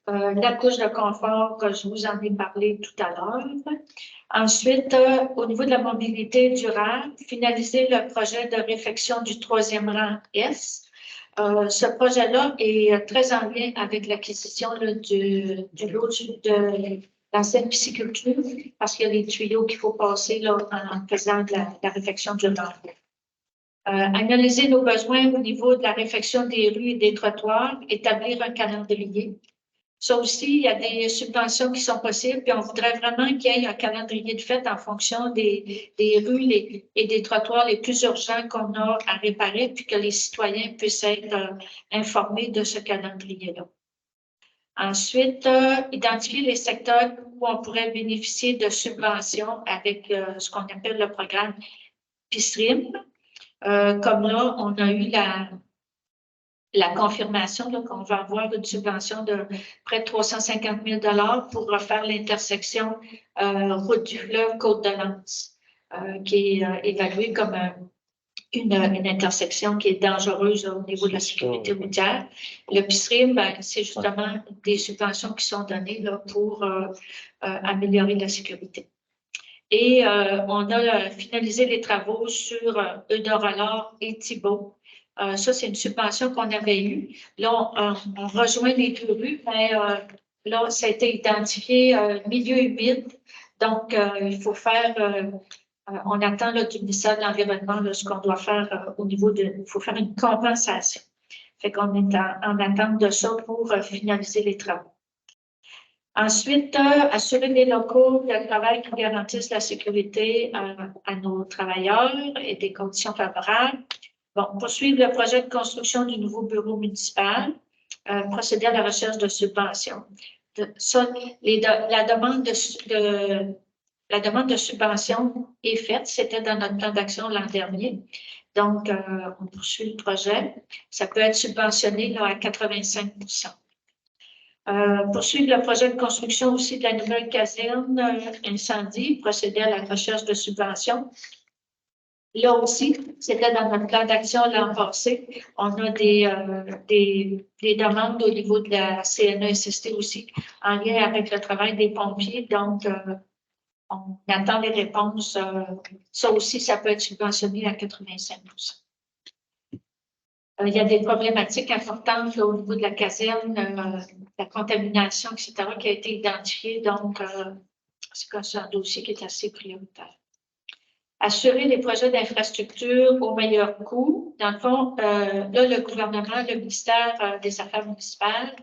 La couche de confort, je vous en ai parlé tout à l'heure. Ensuite, au niveau de la mobilité durable, finaliser le projet de réfection du 3e rang S. Ce projet-là est très en lien avec l'acquisition du lot de l'ancienne pisciculture parce qu'il y a des tuyaux qu'il faut passer là, en faisant de la réfection du rang. Analyser nos besoins au niveau de la réfection des rues et des trottoirs, établir un calendrier. Ça aussi, il y a des subventions qui sont possibles, puis on voudrait vraiment qu'il y ait un calendrier de fait en fonction des rues et des trottoirs les plus urgents qu'on a à réparer, puis que les citoyens puissent être informés de ce calendrier-là. Ensuite, identifier les secteurs où on pourrait bénéficier de subventions avec ce qu'on appelle le programme PISRIM. Comme là, on a eu la confirmation qu'on va avoir une subvention de près de 350 000 $ pour refaire l'intersection route du fleuve Côte-de-Lens, qui est évaluée comme une intersection qui est dangereuse au niveau de la sécurité routière. Le PISRIM, c'est justement des subventions qui sont données là, pour améliorer la sécurité. Et on a finalisé les travaux sur Eudorolore et Thibault. Ça, c'est une subvention qu'on avait eue. Là, on rejoint les deux rues, mais là, ça a été identifié milieu humide. Donc, il faut faire, on attend là, du ministère de l'Environnement ce qu'on doit faire au niveau de, il faut faire une compensation. Fait qu'on est en attente de ça pour finaliser les travaux. Ensuite, assurer des locaux de travail qui garantissent la sécurité à nos travailleurs et des conditions favorables. Bon, poursuivre le projet de construction du nouveau bureau municipal, procéder à la recherche de subventions. La demande de subvention est faite, c'était dans notre plan d'action l'an dernier. Donc, on poursuit le projet. Ça peut être subventionné là, à 85 %. Poursuivre le projet de construction aussi de la nouvelle caserne incendie, procéder à la recherche de subventions. Là aussi, c'était dans notre plan d'action l'an passé. On a des demandes au niveau de la CNESST aussi, en lien avec le travail des pompiers. Donc, on attend les réponses. Ça aussi, ça peut être subventionné à 85 %. Il y a des problématiques importantes là, au niveau de la caserne, la contamination, etc., qui a été identifiée. Donc, c'est un dossier qui est assez prioritaire. Assurer les projets d'infrastructure au meilleur coût. Dans le fond, là, le gouvernement, le ministère des Affaires municipales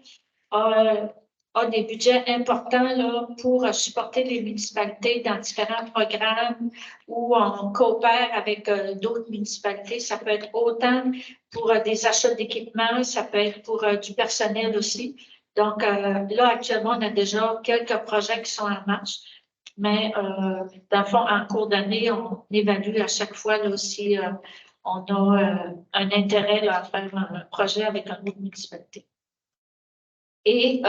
a a des budgets importants là, pour supporter les municipalités dans différents programmes où on coopère avec d'autres municipalités. Ça peut être autant pour des achats d'équipements, ça peut être pour du personnel aussi. Donc, là, actuellement, on a déjà quelques projets qui sont en marche. Mais, dans le fond, en cours d'année, on évalue à chaque fois là, si on a un intérêt là, à faire un projet avec une autre municipalité. Et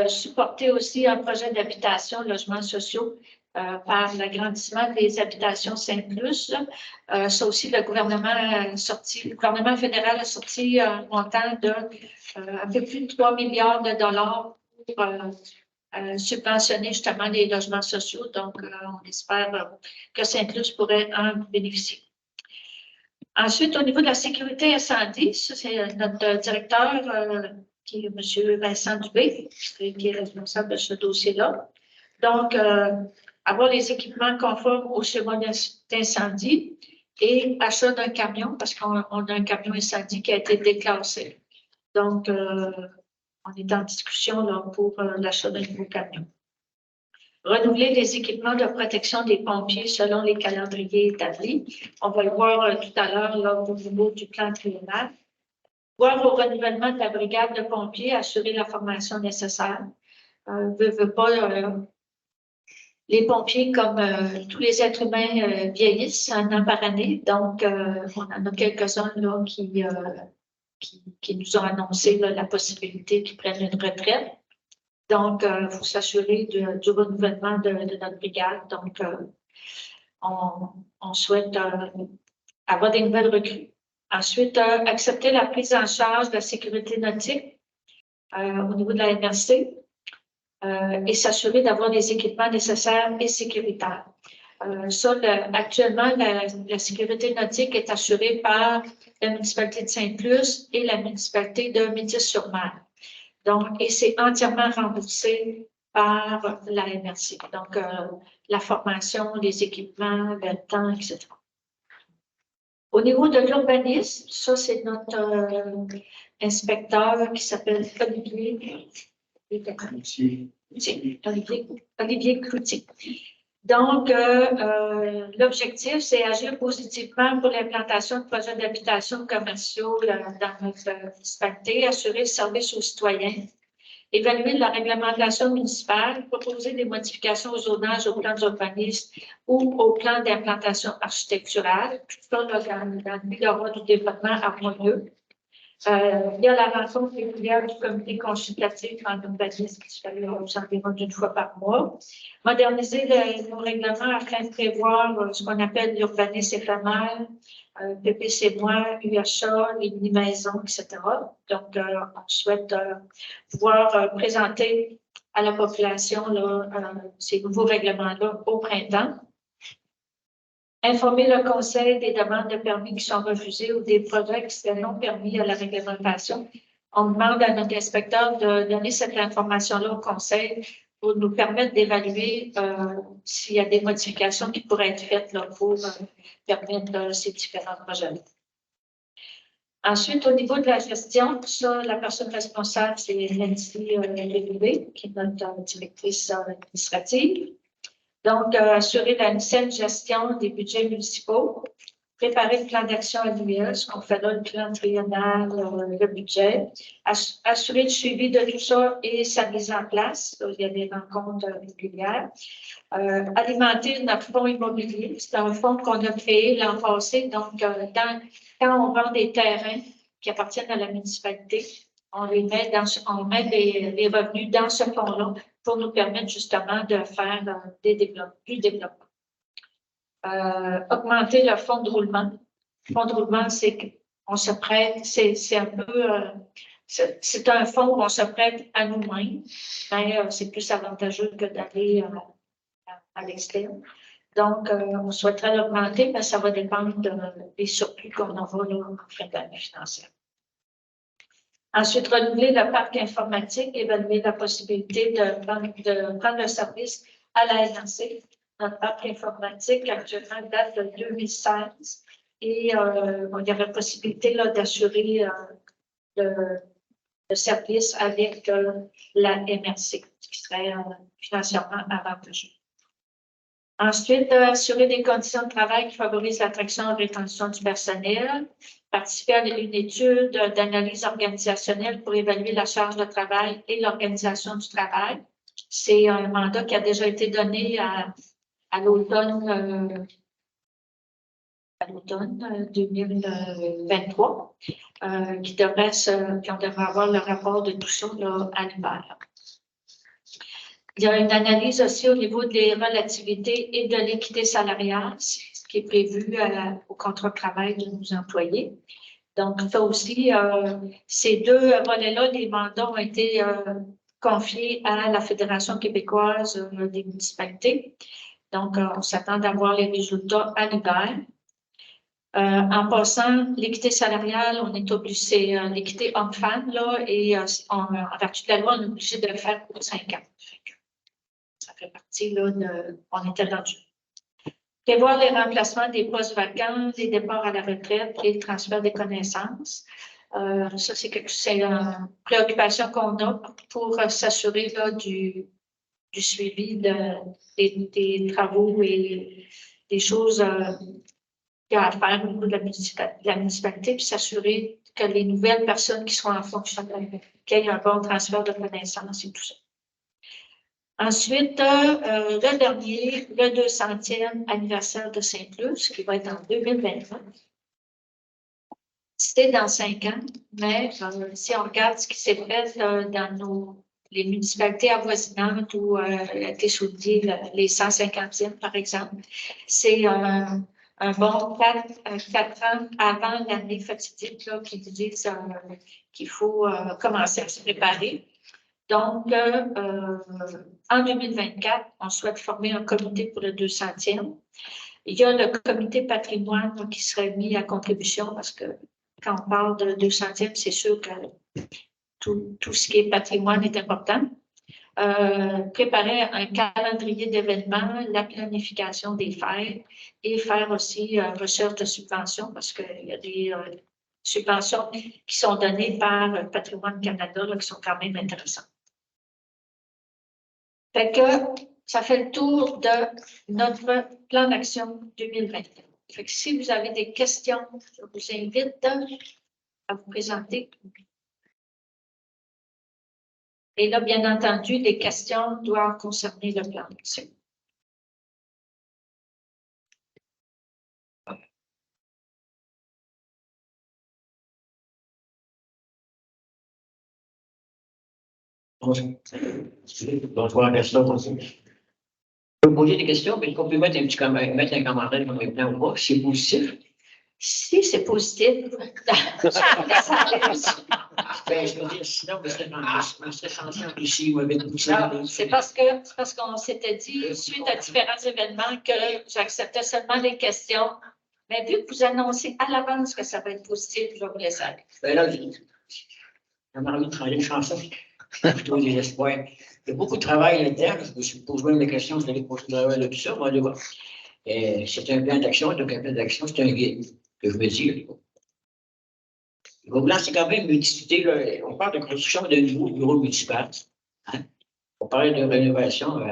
supporter aussi un projet d'habitation, logements sociaux, par l'agrandissement des habitations Saint-Plus. Ça aussi, le gouvernement fédéral a sorti un montant de un peu plus de 3 milliards de dollars pour subventionner justement les logements sociaux. Donc, on espère que Saint-Plus pourrait en bénéficier. Ensuite, au niveau de la sécurité incendie, ça, c'est notre directeur, qui est M. Vincent Dubé, qui est responsable de ce dossier-là. Donc, avoir les équipements conformes au schéma d'incendie et achat d'un camion, parce qu'on a un camion incendie qui a été déclassé. Donc, on est en discussion là, pour l'achat d'un nouveau camion. Renouveler les équipements de protection des pompiers selon les calendriers établis. On va le voir tout à l'heure lors au niveau du plan triennal. Voir au renouvellement de la brigade de pompiers, assurer la formation nécessaire. Veut pas, les pompiers, comme tous les êtres humains, vieillissent un an par année. Donc, on en a quelques-uns là, qui nous ont annoncé là, la possibilité qu'ils prennent une retraite. Donc, il faut s'assurer du renouvellement de notre brigade. Donc, on souhaite avoir des nouvelles recrues. Ensuite, accepter la prise en charge de la sécurité nautique au niveau de la MRC et s'assurer d'avoir les équipements nécessaires et sécuritaires. Actuellement, la sécurité nautique est assurée par la municipalité de Saint-Plus et la municipalité de Métis-sur-Mer. Donc, et c'est entièrement remboursé par la MRC. Donc, la formation, les équipements, le temps, etc. Au niveau de l'urbanisme, ça, c'est notre inspecteur qui s'appelle Olivier Cloutier. Donc, l'objectif, c'est agir positivement pour l'implantation de projets d'habitation commerciaux dans notre municipalité, assurer le service aux citoyens, évaluer la réglementation municipale, proposer des modifications au zonage, au plan d'urbanisme ou au plan d'implantation architecturale, tout ça dans le milieu du développement harmonieux. Il y a la rencontre régulière du comité consultatif en urbanisme qui se fait environ d'une fois par mois. Moderniser nos règlements afin de prévoir ce qu'on appelle l'urbanisme éphémère, PPC-moi, UHA, les mini-maisons, etc. Donc, on souhaite pouvoir présenter à la population là, ces nouveaux règlements-là au printemps. Informer le conseil des demandes de permis qui sont refusées ou des projets qui seraient non permis à la réglementation. On demande à notre inspecteur de donner cette information-là au conseil pour nous permettre d'évaluer s'il y a des modifications qui pourraient être faites là, pour permettre ces différents projets-là. Ensuite, au niveau de la gestion, ça, la personne responsable, c'est Nancy Lévé, qui est notre directrice administrative. Donc, assurer la saine gestion des budgets municipaux, préparer le plan d'action annuel, ce qu'on fait là, le plan triennal, le budget, assurer le suivi de tout ça et sa mise en place. Il y a des rencontres régulières. Alimenter notre fonds immobilier. C'est un fonds qu'on a créé l'an passé. Donc, quand on vend des terrains qui appartiennent à la municipalité, on met les revenus dans ce fonds-là pour nous permettre justement de faire du développement. Augmenter le fonds de roulement. Le fonds de roulement, c'est qu'on se prête, c'est un peu, c'est un fonds où on se prête à nous-mêmes, mais c'est plus avantageux que d'aller à l'externe. Donc, on souhaiterait l'augmenter, mais ça va dépendre des surplus qu'on aura là, en fin d'année financière. Ensuite, renouveler le parc informatique, évaluer la possibilité de prendre le service à la NRC. Notre parc informatique actuellement date de 2016 et il y aurait possibilité d'assurer de service avec la MRC, qui serait financièrement avantageux. Ensuite, assurer des conditions de travail qui favorisent l'attraction et la rétention du personnel, participer à une étude d'analyse organisationnelle pour évaluer la charge de travail et l'organisation du travail. C'est un mandat qui a déjà été donné à l'automne 2023, qu'on devrait avoir le rapport de tout ça là, à l'hiver. Il y a une analyse aussi au niveau des relativités et de l'équité salariale, ce qui est prévu au contrat de travail de nos employés. Donc, ça aussi, ces deux volets-là, les mandats ont été confiés à la Fédération québécoise des municipalités. Donc, on s'attend d'avoir les résultats à l'hiver. En passant, l'équité salariale, on est obligé, c'est l'équité homme-femme, là, et en vertu de la loi, on est obligé de le faire pour 5 ans. Ça fait partie, là, on était rendu. Prévoir les remplacements des postes vacants, les départs à la retraite et le transfert des connaissances. Ça, c'est une préoccupation qu'on a pour s'assurer là, du suivi des travaux et des choses qu'il y a à faire au niveau de la municipalité, puis s'assurer que les nouvelles personnes qui seront en fonction, qu'il y ait un bon transfert de connaissances et tout ça. Ensuite, le dernier, le 200e anniversaire de Saint-Luce, qui va être en 2029. C'était dans 5 ans, mais si on regarde ce qui s'est fait dans les municipalités avoisinantes où a été souligné les 150e, par exemple, c'est un bon 4 ans avant l'année fatidique là, qui disent qu'il faut commencer à se préparer. Donc, en 2024, on souhaite former un comité pour le 200e. Il y a le comité patrimoine qui serait mis à contribution parce que quand on parle de 200e, c'est sûr que tout ce qui est patrimoine est important. Préparer un calendrier d'événements, la planification des fêtes et faire aussi recherche de subventions parce qu'il y a des subventions qui sont données par Patrimoine Canada là, qui sont quand même intéressantes. Fait que ça fait le tour de notre plan d'action 2021. Fait que si vous avez des questions, je vous invite à vous présenter. Et là, bien entendu, les questions doivent concerner le plan d'action. Bonsoir, Gaston. Je peux poser des questions, mais qu'on peut mettre un commentaire comme maintenant ou pas, c'est positif. Si c'est positif, Ben, je veux dire, sinon, on serait censé ici ou avec vous. c'est parce qu'on s'était dit, suite à différents événements, que j'acceptais seulement les questions. Mais vu que vous annoncez à l'avance que ça va être positif, je vais vous laisser aller. Ben là, j'ai envie de travailler une chanson. Plutôt des espoirs. Il y a beaucoup de travail là-dedans. Je me suis posé même des questions, je l'avais posé de tout ça. C'est un plan d'action, donc un plan d'action, c'est un guide que je veux dire. Le plan, c'est quand même une discuter, là, on parle de construction d'un nouveau bureau municipal. Hein? On parle de rénovation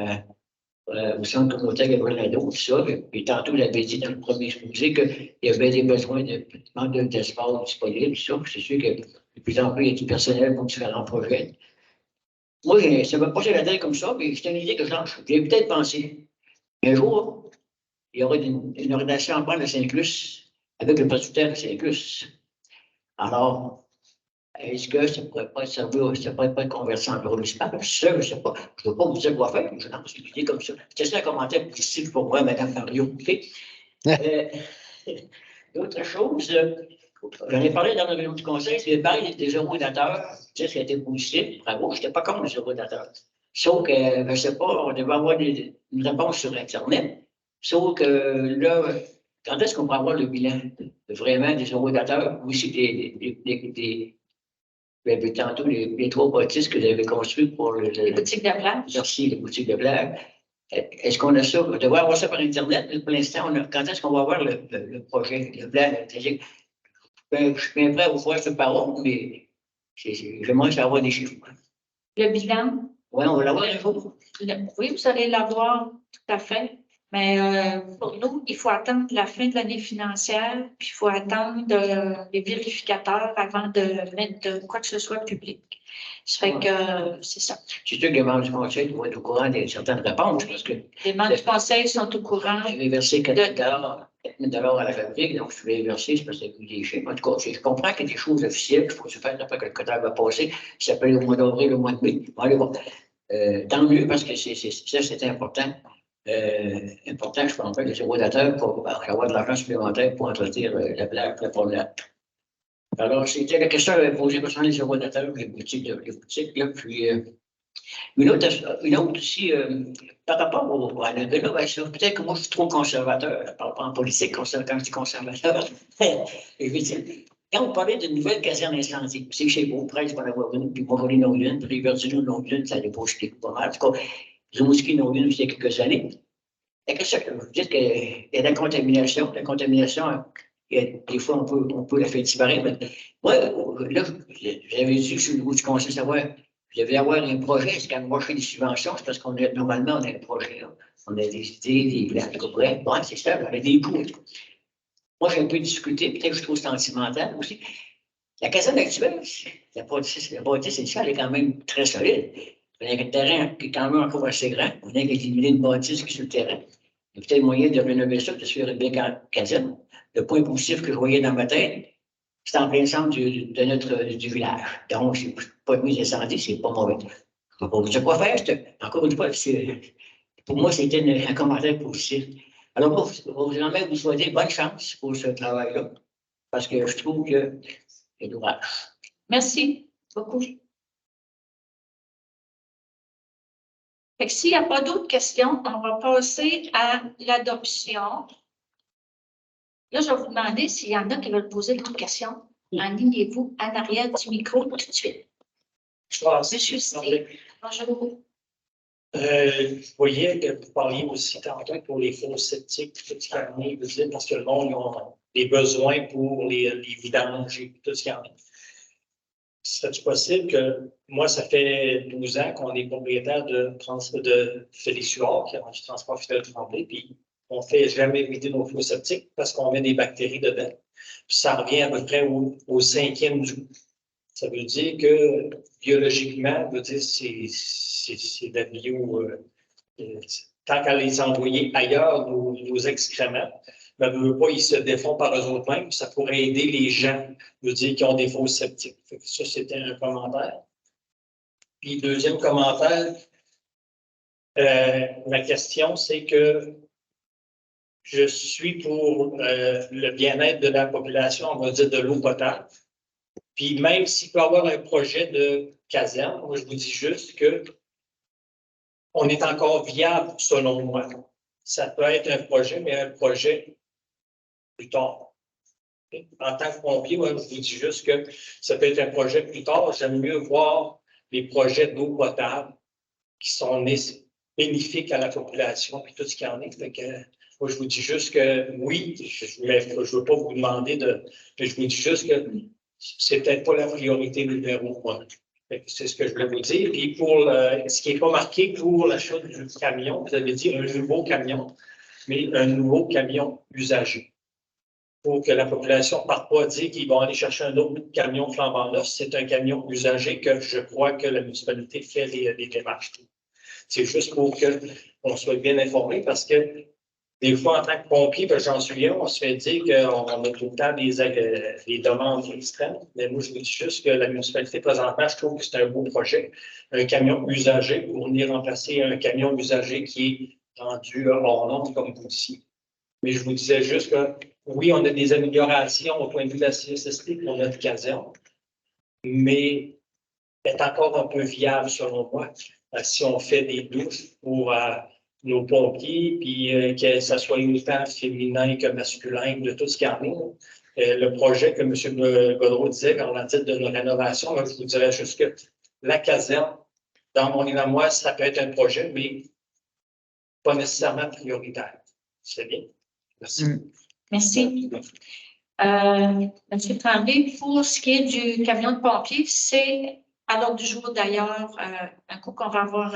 au centre communautaire Gabriel-Nadeau, tout ça. Et tantôt, j'avais dit dans le premier exposé qu'il y avait des besoins d'espace disponible, tout ça. C'est sûr que de plus en plus, il y a du personnel pour différents projets. Moi, ça ne m'a pas fait la tête comme ça, mais c'est une idée que j'ai peut-être pensé. Un jour, il y aura une relation en de Saint-Luce avec le producteur de Saint-Luce. Alors, est-ce que ça ne pourrait pas servir, ça ne pourrait pas être converti en bureau municipal? Je ne sais pas. Je ne veux pas vous dire quoi faire, je lance une idée comme ça. C'est un commentaire positif pour moi, Mme Mario. D'autres choses, j'en ai parlé dans le réunion du conseil, c'est pareil des eurodateurs, tu sais, ça a été positif, bravo, je n'étais pas contre les eurodateurs. Sauf que, je ne sais pas, on devait avoir une réponse sur Internet. Sauf que là, quand est-ce qu'on va avoir le bilan vraiment des eurodateurs ou aussi tantôt les 3 bâtisses que vous avez construites pour les boutiques de blague. Merci, les boutiques de blague. Est-ce qu'on a ça? On devrait avoir ça par Internet. Pour l'instant, quand est-ce qu'on va avoir le projet, le plan stratégique? Je suis bien prêt à vous faire ce parole, mais J'aimerais savoir des chiffres. Le bilan, Oui, on va l'avoir un jour. oui, vous allez l'avoir tout à fait. Mais pour nous, il faut attendre la fin de l'année financière, puis il faut attendre les vérificateurs avant de mettre quoi que ce soit public. Ça fait que c'est ça. C'est sûr que les membres du conseil doivent être au courant de certaines réponses parce que Les membres du conseil sont au courant. j'avais versé 4 000 à la fabrique, donc je voulais verser, c'est parce que c'est des chiffres. En tout cas, je comprends qu'il y a des choses officielles qu'il faut se faire après que le quota va passer. Ça s'appelle au mois d'avril, au mois de mai. Bon, allez, bon. Tant mieux parce que c'est important. Important, je pense, que les érodateurs pour avoir de l'argent supplémentaire pour entretenir la plage, la promenade. Alors, c'était la question que j'avais posée concernant les érodateurs, les boutiques, là, puis une autre aussi, par rapport à la rénovation, peut-être que moi, je suis trop conservateur, par rapport en politique, quand je dis conservateur. Je veux dire, quand on parlait d'une nouvelle caserne incendie, c'est chez vous, près, pour avoir une, puis Montgomery non une, puis Rivière-du-Loup non une, ça n'allait pas jeter pas mal. En tout cas, Rimouski non une, il y a quelques années. La question, vous dites qu'il y a de la contamination. La contamination, des fois, on peut la faire disparaître. Mais moi, là, j'avais dit sur le niveau du conseil, savoir. Vous devez avoir un projet, c'est quand moi je fais des subventions, c'est parce qu'on a normalement on a un projet. Là. On a des idées, des plans, bref, bon, c'est ça, on a des coûts. Moi, j'ai un peu discuté, peut-être que je trouve sentimental aussi. La caserne actuelle, la bâtisse initiale est quand même très solide. On a un terrain qui est quand même encore assez grand. On a éliminé une bâtisse qui est sur le terrain. Il y a peut-être moyen de rénover ça, de se faire une belle caserne. Le point positif que je voyais dans ma tête, c'est en plein centre du village. Donc, c'est pas de mise d'incendie, c'est pas mauvais. Je ne sais pas vous dire quoi faire. Encore une fois, pour moi, c'était un commentaire positif. Alors, vraiment, vous souhaitez bonne chance pour ce travail-là, parce que je trouve que c'est dommage. Merci beaucoup. Fait que s'il n'y a pas d'autres questions, on va passer à l'adoption. Là, je vais vous demander s'il y en a qui veulent poser d'autres questions. Alignez-vous en arrière du micro tout de suite. Monsieur Steve, bonjour. Je voyais que vous parliez aussi tantôt pour les fosses septiques, tout ce qui en est, parce que le monde a des besoins pour les vidanges et tout ce qui en est. Serait-il possible que, moi, ça fait 12 ans qu'on est propriétaire de Félicioire, qui a du transport Fidèle Tremblay, puis on ne fait jamais vider nos fosses septiques parce qu'on met des bactéries dedans. Puis ça revient à peu près au 5e du. Ça veut dire que biologiquement, c'est de la bio. Tant qu'à les envoyer ailleurs, nos excréments, mais ils se défont par eux-mêmes. Ça pourrait aider les gens, qui ont des fosses septiques. Ça, c'était un commentaire. Puis, deuxième commentaire, ma question, c'est que je suis pour le bien-être de la population, on va dire de l'eau potable. Puis même s'il peut y avoir un projet de caserne, moi je vous dis juste que on est encore viable selon moi. Ça peut être un projet, mais un projet plus tard. En tant que pompier, moi, je vous dis juste que ça peut être un projet plus tard. J'aime mieux voir les projets d'eau potable qui sont bénéfiques à la population et tout ce qu'il y en est. Fait que, moi, je vous dis juste que oui, je ne veux pas vous demander mais je vous dis juste que c'est peut-être pas la priorité numéro 1. C'est ce que je voulais vous dire. Puis pour ce qui n'est pas marqué pour l'achat du camion, vous avez dit un nouveau camion, mais un nouveau camion usagé. Pour que la population ne parte pas dire qu'ils vont aller chercher un autre camion flambant neuf, c'est un camion usagé que je crois que la municipalité fait les démarches. C'est juste pour qu'on soit bien informé parce que des fois, en tant que pompier, j'en suis un, on se fait dire qu'on a tout le temps des demandes extrêmes. Mais moi, je vous dis juste que la municipalité, présentement, je trouve que c'est un beau projet. Un camion usagé pour venir remplacer un camion usagé qui est rendu hors norme comme ici. Mais je vous disais juste que oui, on a des améliorations au point de vue de la CSST pour notre caserne, mais elle est encore un peu viable selon moi si on fait des douches pour nos pompiers, puis que ce soit autant féminin que masculin, de tout ce qu'il y en est. Le projet que M. Godreau disait, quand on a dit de rénovation, je vous dirais juste que la caserne, dans mon île à moi, ça peut être un projet, mais pas nécessairement prioritaire. C'est bien. Merci. Merci. Monsieur Tremblay, pour ce qui est du camion de pompiers, c'est à l'ordre du jour d'ailleurs, un coup qu'on va avoir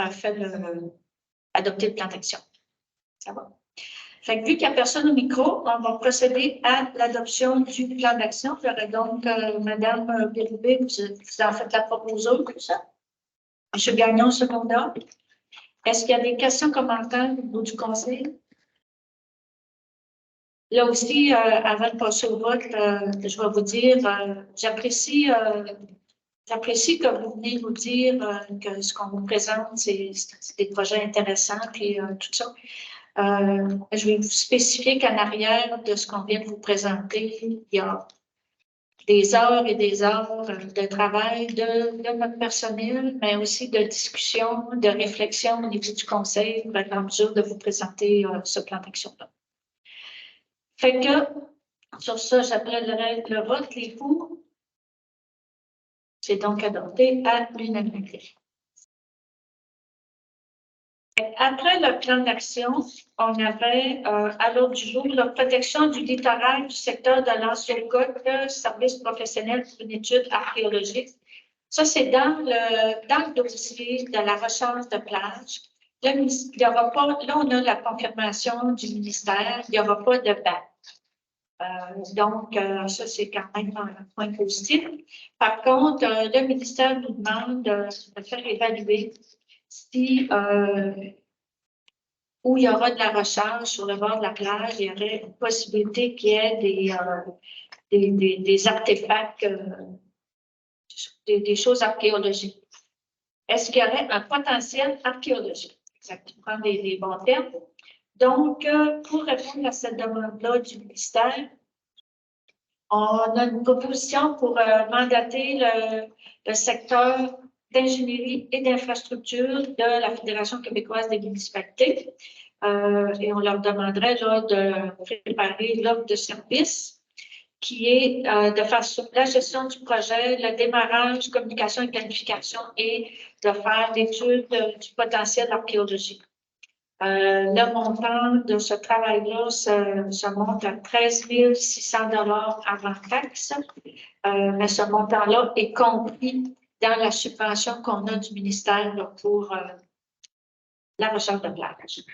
adopté le plan d'action. Ça va? Fait que vu qu'il n'y a personne au micro, on va procéder à l'adoption du plan d'action. J'aurais donc Mme Bérubé, vous en faites la proposition, comme ça. M. Gagnon, secondaire. Est-ce qu'il y a des questions, commentaires au niveau du conseil? Là aussi, avant de passer au vote, je vais vous dire, j'apprécie que vous venez nous dire que ce qu'on vous présente, c'est des projets intéressants, puis tout ça. Je vais vous spécifier qu'en arrière de ce qu'on vient de vous présenter, il y a des heures et des heures de travail de notre personnel, mais aussi de discussion, de réflexion au niveau du conseil pour être en mesure de vous présenter ce plan d'action-là. Fait que, sur ça, j'appellerai le vote, les pour. C'est donc adopté à l'unanimité. Après le plan d'action, on avait à l'ordre du jour la protection du littoral du secteur de l'ancienne-côte, service professionnel pour une étude archéologique. Ça, c'est dans le dossier de la recharge de plage. Il y aura pas, là, on a la confirmation du ministère, il n'y aura pas de bain. Donc, ça, c'est quand même un point positif. Par contre, le ministère nous demande de faire évaluer si où il y aura de la recharge sur le bord de la plage, il y aurait une possibilité qu'il y ait des artefacts, des choses archéologiques. Est-ce qu'il y aurait un potentiel archéologique? Exactement, des bons termes. Donc, pour répondre à cette demande-là du ministère, on a une proposition pour mandater le secteur d'ingénierie et d'infrastructure de la Fédération québécoise des municipalités. Et on leur demanderait là, de préparer l'offre de service qui est de faire la gestion du projet, le démarrage, communication et planification et de faire l'étude du potentiel archéologique. Le montant de ce travail-là se monte à 13 600 $ avant taxe, mais ce montant-là est compris dans la subvention qu'on a du ministère là, pour la recherche de plage.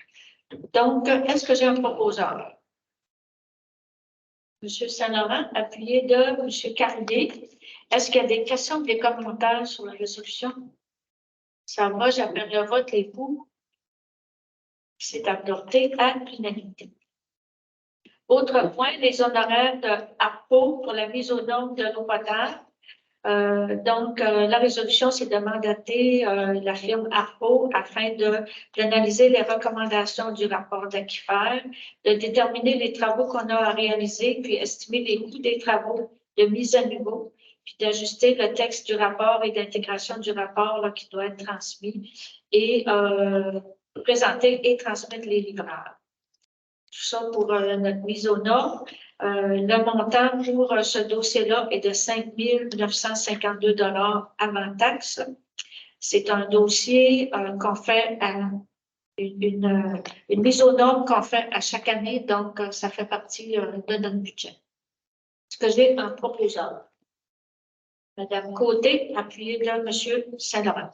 Donc, est-ce que j'ai un proposeur? M. Saint-Laurent, appuyé de M. Carrier. Est-ce qu'il y a des questions ou des commentaires sur la résolution? Ça va, j'appelle le vote, les pour. C'est adopté à l'unanimité. Autre point, les honoraires de ARPO pour la mise aux normes de l'eau potable. La résolution, c'est de mandater la firme ARPO afin d'analyser les recommandations du rapport d'Aquifer, de déterminer les travaux qu'on a à réaliser, puis estimer les coûts des travaux de mise à niveau, puis d'ajuster le texte du rapport et d'intégration du rapport là, qui doit être transmis et présenter et transmettre les livrables. Tout ça pour notre mise aux normes. Le montant pour ce dossier-là est de 5 952 $ avant taxe. C'est un dossier qu'on fait à une mise aux normes qu'on fait à chaque année, donc ça fait partie de notre budget. Est-ce que j'ai un proposeur? Madame Côté, appuyée de M. Saint-Laurent.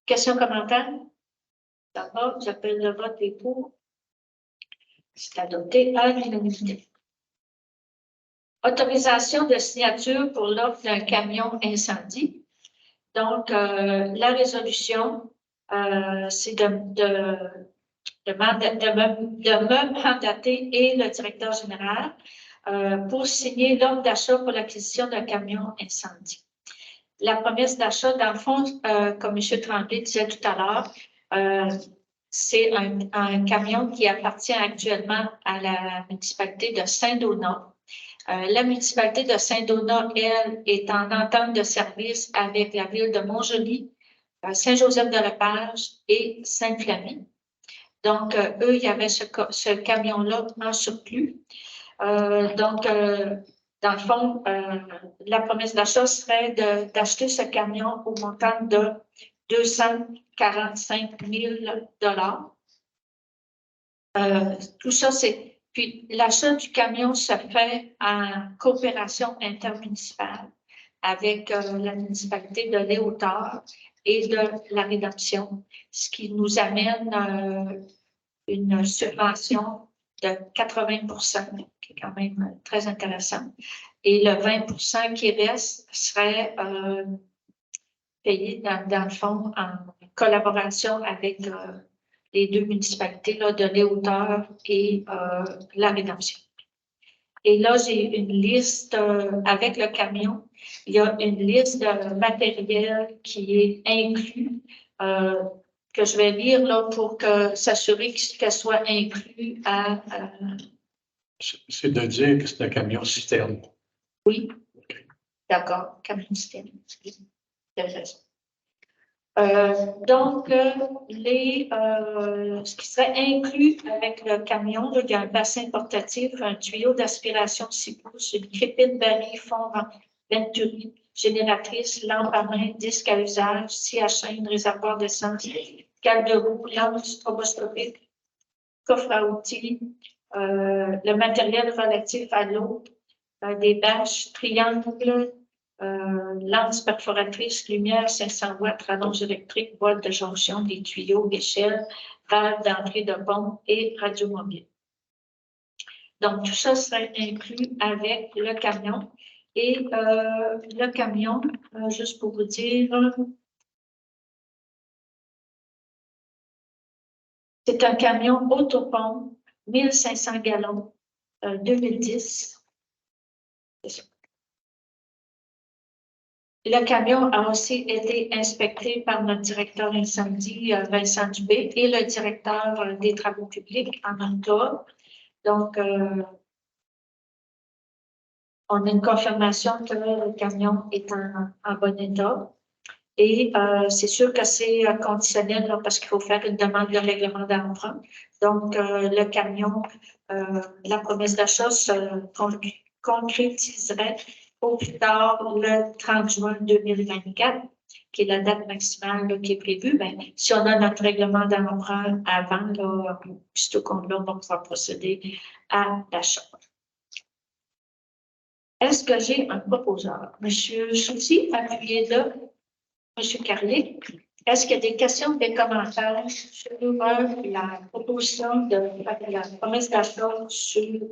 Questions, commentaires? Ça va, j'appelle le vote et pour. C'est adopté à l'unanimité. Autorisation de signature pour l'offre d'un camion incendie. Donc, la résolution, c'est de me mandater et le directeur général pour signer l'offre d'achat pour l'acquisition d'un camion incendie. La promesse d'achat, dans le fond, comme M. Tremblay disait tout à l'heure, c'est un camion qui appartient actuellement à la municipalité de Saint-Donat. La municipalité de Saint-Donat, elle, est en entente de service avec la ville de Montjoly, Saint-Joseph-de-Lepage et Sainte-Flamie. Donc, eux, il y avait ce camion-là en surplus. Dans le fond, la promesse d'achat serait d'acheter ce camion au montant de 245 000 $. Tout ça, c'est Puis l'achat du camion se fait en coopération intermunicipale avec la municipalité de Léotard et de la Rédemption, ce qui nous amène une subvention de 80 %, qui est quand même très intéressant. Et le 20 % qui reste serait payé dans le fond en collaboration avec les deux municipalités là, de Léotard et la Rédemption. Et là, j'ai une liste avec le camion. Il y a une liste de matériel qui est inclus, que je vais lire là pour s'assurer qu'elle soit inclus à... C'est de dire que c'est un camion citerne. Oui, d'accord, camion citerne. T'as raison. Donc, ce qui serait inclus avec le camion, là, il y a un bassin portatif, un tuyau d'aspiration 6 pouces, une crépine baril, fond venturi, génératrice, lampe à main, disque à usage, scie à chaîne, réservoir d'essence, cale de roue, lampe stroboscopique, coffre à outils, le matériel relatif à l'eau, des bâches, triangles, lance perforatrice, lumière, 500 watts, rallonge électrique, boîte de jonction, des tuyaux, échelles, valve d'entrée de pompe et radio mobile. Donc, tout ça serait inclus avec le camion. Et le camion, juste pour vous dire, c'est un camion autopompe, 1500 gallons, 2010. C'est ça. Le camion a aussi été inspecté par notre directeur incendie, Vincent Dubé, et le directeur des travaux publics en octobre. Donc, on a une confirmation que le camion est en bon état. Et c'est sûr que c'est conditionnel là, parce qu'il faut faire une demande de règlement d'emprunt. Donc, le camion, la promesse d'achat se concrétiserait au plus tard le 30 juin 2024, qui est la date maximale là, qui est prévue. Ben, si on a notre règlement d'emprunt avant, là, plutôt qu'on va pouvoir procéder à l'achat. Est-ce que j'ai un proposeur? Monsieur Soucy, appuyez là. Monsieur Carlier, est-ce qu'il y a des questions, des commentaires sur la proposition de la promesse d'achat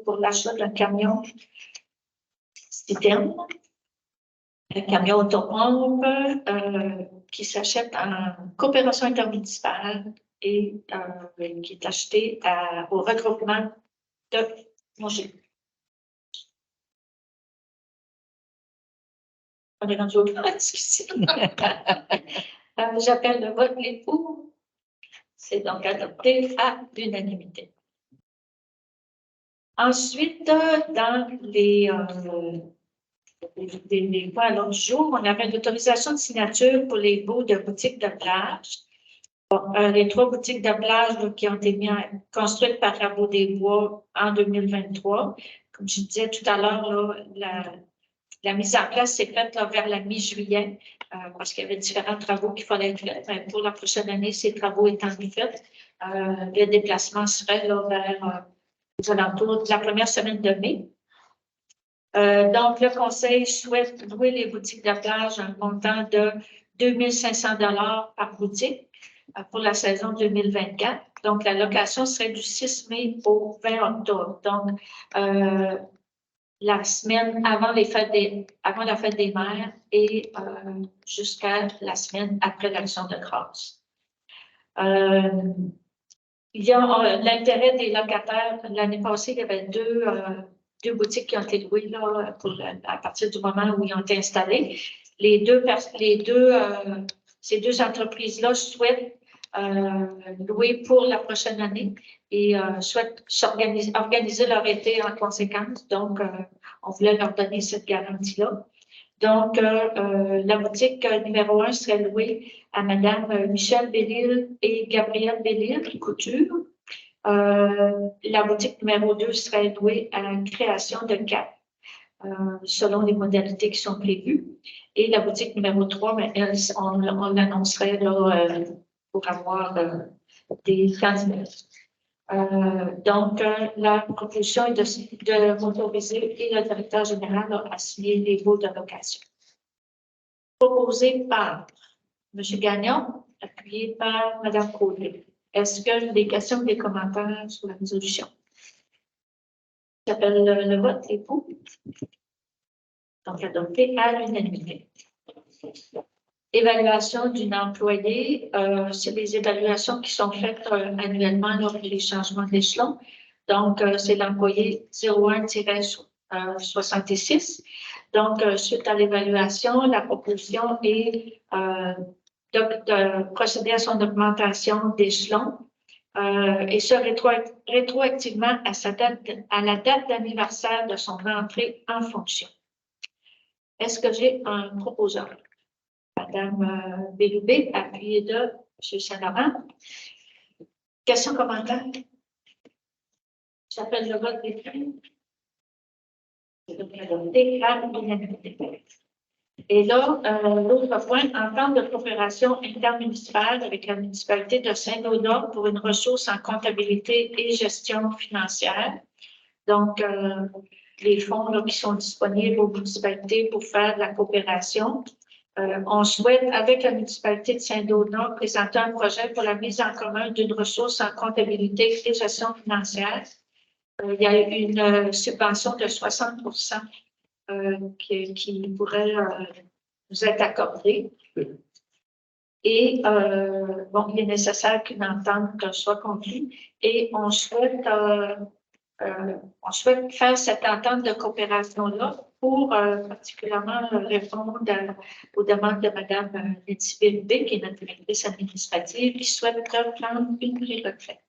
pour l'achat d'un camion citerne, un camion autopompe qui s'achète en coopération intermunicipale et qui est acheté au regroupement de Montgé. On est rendu au plan de discussion. J'appelle le vote les pour. C'est donc adopté à l'unanimité. Ensuite, dans les points à l'ordre du jour, on avait l'autorisation de signature pour les baux de boutiques de plage. Bon, les 3 boutiques de plage là, qui ont été construites par Travaux des Bois en 2023. Comme je disais tout à l'heure, la mise en place s'est faite là, vers la mi-juillet parce qu'il y avait différents travaux qu'il fallait être faits. Mais pour la prochaine année, ces travaux étant faits, le déplacement serait là, vers aux alentours de la première semaine de mai. Donc, le Conseil souhaite louer les boutiques de plage à un montant de 2 500 $ par boutique pour la saison 2024. Donc, la location serait du 6 mai au 20 octobre. Donc, la semaine avant la fête des mères et jusqu'à la semaine après l'Action de grâce. Il y a l'intérêt des locataires. L'année passée, il y avait deux boutiques qui ont été louées là, à partir du moment où ils ont été installés. Ces deux entreprises-là souhaitent louer pour la prochaine année et souhaitent organiser leur été en conséquence. Donc, on voulait leur donner cette garantie-là. Donc, la boutique numéro 1 serait louée à Mme Michel Bellil et Gabrielle Bellil, couture. La boutique numéro 2 serait louée à la création de Cap, selon les modalités qui sont prévues. Et la boutique numéro 3, mais elle, on l'annoncerait là, pour avoir des candidats. La proposition est de m'autoriser et le directeur général à signer les baux de location. Proposé par M. Gagnon, appuyé par Mme Côté. Est-ce que des questions ou des commentaires sur la résolution? J'appelle le vote et pour. Donc, adopté à l'unanimité. Évaluation d'une employée, c'est les évaluations qui sont faites annuellement lors des changements d'échelon. Donc, c'est l'employé 01-66. Donc, suite à l'évaluation, la proposition est de procéder à son augmentation d'échelon et ce rétroactivement à la date d'anniversaire de son entrée en fonction. Est-ce que j'ai un proposeur? Madame Béloubé, appuyée de M. Saint-Laurent. Questions, commentaires? J'appelle le vote des fins. Et là, l'autre point, entente de coopération intermunicipale avec la municipalité de Saint-Donat pour une ressource en comptabilité et gestion financière. Donc, les fonds là, qui sont disponibles aux municipalités pour faire de la coopération. On souhaite, avec la municipalité de Saint-Donat, présenter un projet pour la mise en commun d'une ressource en comptabilité et gestion financière. Il y a une subvention de 60% qui pourrait nous être accordée. Et bon, il est nécessaire qu'une entente soit conclue et on souhaite faire cette entente de coopération-là pour particulièrement répondre aux demandes de Mme Nancy Béloubé, qui est notre directrice administrative, qui souhaite prendre une pré-retraite.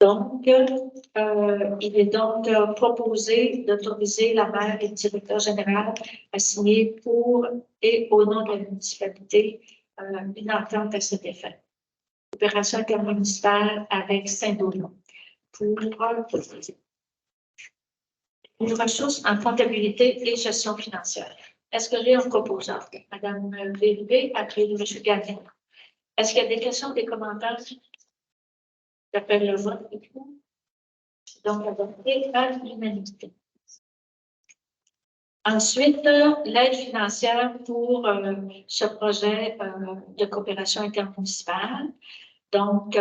Donc, il est donc proposé d'autoriser la maire et le directeur général à signer pour et au nom de la municipalité une entente à cet effet. Opération intermunicipale avec Saint-Donat pour une ressource en comptabilité et gestion financière. Est-ce que j'ai un proposeur? Madame Béloubé, après M. Gagnon. Est-ce qu'il y a des questions, des commentaires? J'appelle le vote. Donc, adopté à l'unanimité. Ensuite, l'aide financière pour ce projet de coopération intermunicipale. Donc,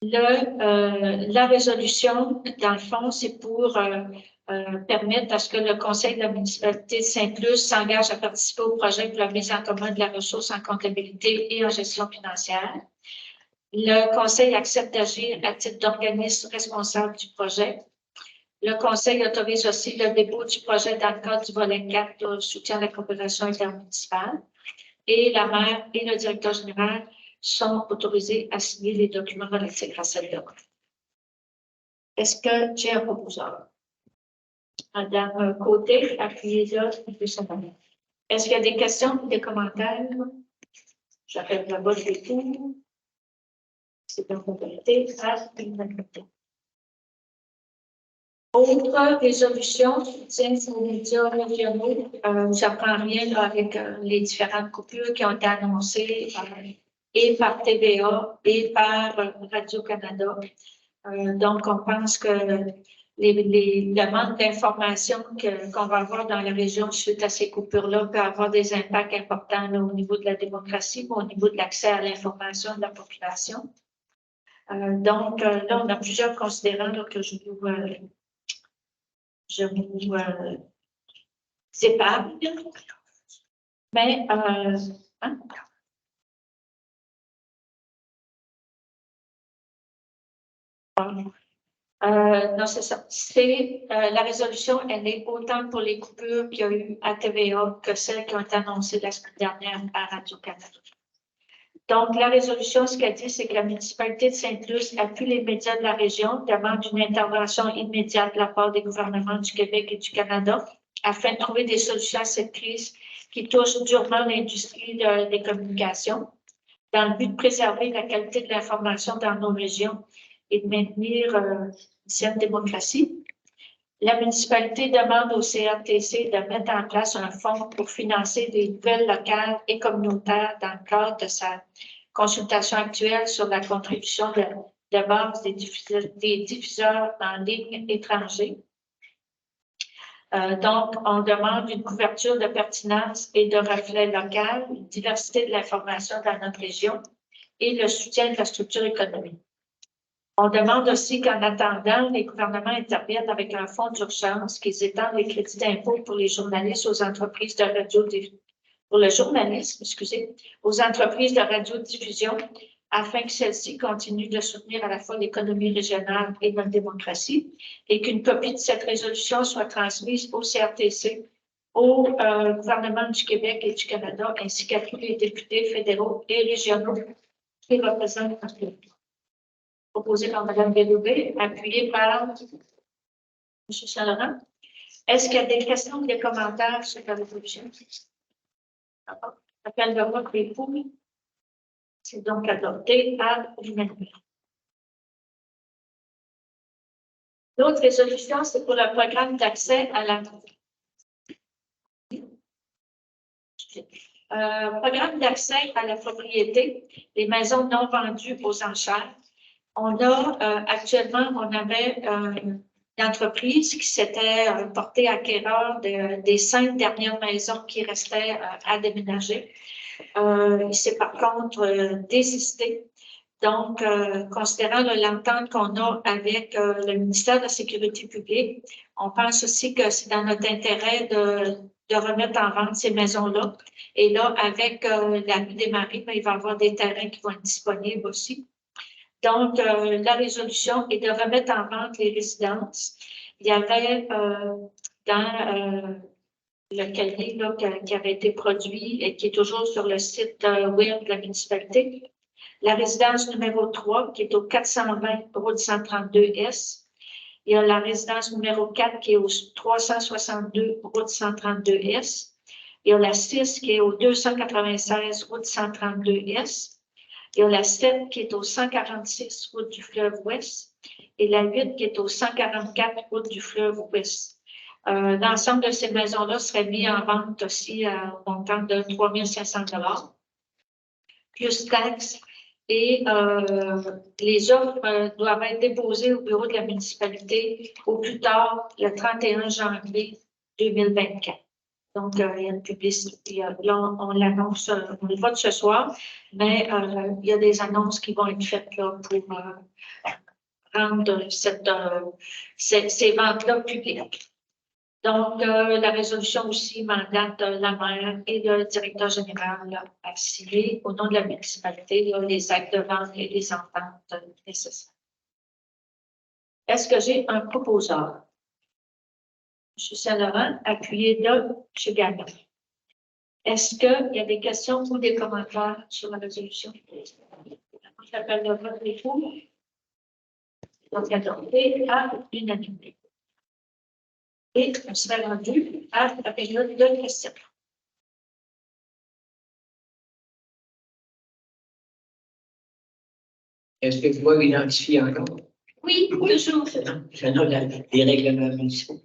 la résolution, dans le fond, c'est pour permettre à ce que le conseil de la municipalité de Sainte-Luce s'engage à participer au projet pour la mise en commun de la ressource en comptabilité et en gestion financière. Le conseil accepte d'agir à titre d'organisme responsable du projet. Le conseil autorise aussi le dépôt du projet dans le cadre du volet 4 de soutien à la coopération intermunicipale. Et la maire et le directeur général sont autorisés à signer les documents relatifs à cette demande. Est-ce que j'ai un proposeur? Madame Côté, appuyez là. Est-ce qu'il y a des questions ou des commentaires? J'appelle le vote des tours. C'est une comptabilité à l'unanimité. Autre résolution, soutien aux médias régionaux. J'apprends rien là, avec les différentes coupures qui ont été annoncées et par TVA et par Radio-Canada. Donc, on pense que les demandes d'information qu'on va avoir dans la région suite à ces coupures-là peuvent avoir des impacts importants là, au niveau de la démocratie, au niveau de l'accès à l'information de la population. Donc, là, on a plusieurs considérants là, que je vous épargne. Mais, hein? Non, c'est ça. C'est la résolution, elle est autant pour les coupures qu'il y a eu à TVA que celles qui ont été annoncées la semaine dernière à Radio-Canada. Donc, la résolution, ce qu'elle dit, c'est que la municipalité de Sainte-Luce appuie les médias de la région, demande une intervention immédiate de la part des gouvernements du Québec et du Canada afin de trouver des solutions à cette crise qui touche durement l'industrie des communications dans le but de préserver la qualité de l'information dans nos régions et de maintenir une saine démocratie. La municipalité demande au CRTC de mettre en place un fonds pour financer des nouvelles locales et communautaires dans le cadre de sa consultation actuelle sur la contribution de base des diffuseurs en ligne étrangers. Donc, on demande une couverture de pertinence et de reflet local, une diversité de l'information dans notre région et le soutien de la structure économique. On demande aussi qu'en attendant, les gouvernements interviennent avec un fonds d'urgence qui étendent les crédits d'impôt pour les journalistes aux entreprises de aux entreprises de radiodiffusion afin que celles-ci continuent de soutenir à la fois l'économie régionale et notre démocratie, et qu'une copie de cette résolution soit transmise au CRTC, au gouvernement du Québec et du Canada, ainsi qu'à tous les députés fédéraux et régionaux qui représentent notre pays. Proposé par Mme Bélobé, appuyé par M. Saint-Laurent. Est-ce qu'il y a des questions ou des commentaires sur la résolution? Appel de vote des pour. C'est donc adopté à l'unanimité. L'autre résolution, c'est pour le programme d'accès à la programme d'accès à la propriété, les maisons non vendues aux enchères. On a actuellement, on avait une entreprise qui s'était portée acquéreur des 5 dernières maisons qui restaient à déménager. Il s'est par contre désisté. Donc, considérant l'entente qu'on a avec le ministère de la Sécurité publique, on pense aussi que c'est dans notre intérêt de remettre en vente ces maisons-là. Et là, avec la rue des Maries, il va y avoir des terrains qui vont être disponibles aussi. Donc, la résolution est de remettre en vente les résidences. Il y avait dans le cahier là, qui avait été produit et qui est toujours sur le site web de la municipalité. La résidence numéro 3, qui est au 420 route 132S. Il y a la résidence numéro 4, qui est au 362 route 132S. Il y a la 6, qui est au 296 route 132S. Il y a la 7, qui est au 146 route du fleuve Ouest. Et la 8, qui est au 144 route du fleuve Ouest. L'ensemble de ces maisons-là seraient mis en vente aussi au montant de 3 500 $, plus taxes. Et les offres doivent être déposées au bureau de la municipalité au plus tard le 31 janvier 2024. Donc, il y a une publicité. Là, on l'annonce, on le vote ce soir, mais il y a des annonces qui vont être faites là, pour rendre ces ventes-là publiques. Donc, la résolution aussi mandate la maire et le directeur général à signer au nom de la municipalité là, les actes de vente et les ententes nécessaires. Est-ce que j'ai un proposeur? M. Saint-Laurent, appuyé de M. Gagnon. Est-ce qu'il y a des questions ou des commentaires sur la résolution? J'appelle le vote des pour. Donc, adopté à l'unanimité. Et on serait rendu à la période de questions. Est-ce que vous pouvez identifier encore? Oui, toujours. Je note les règlements municipaux.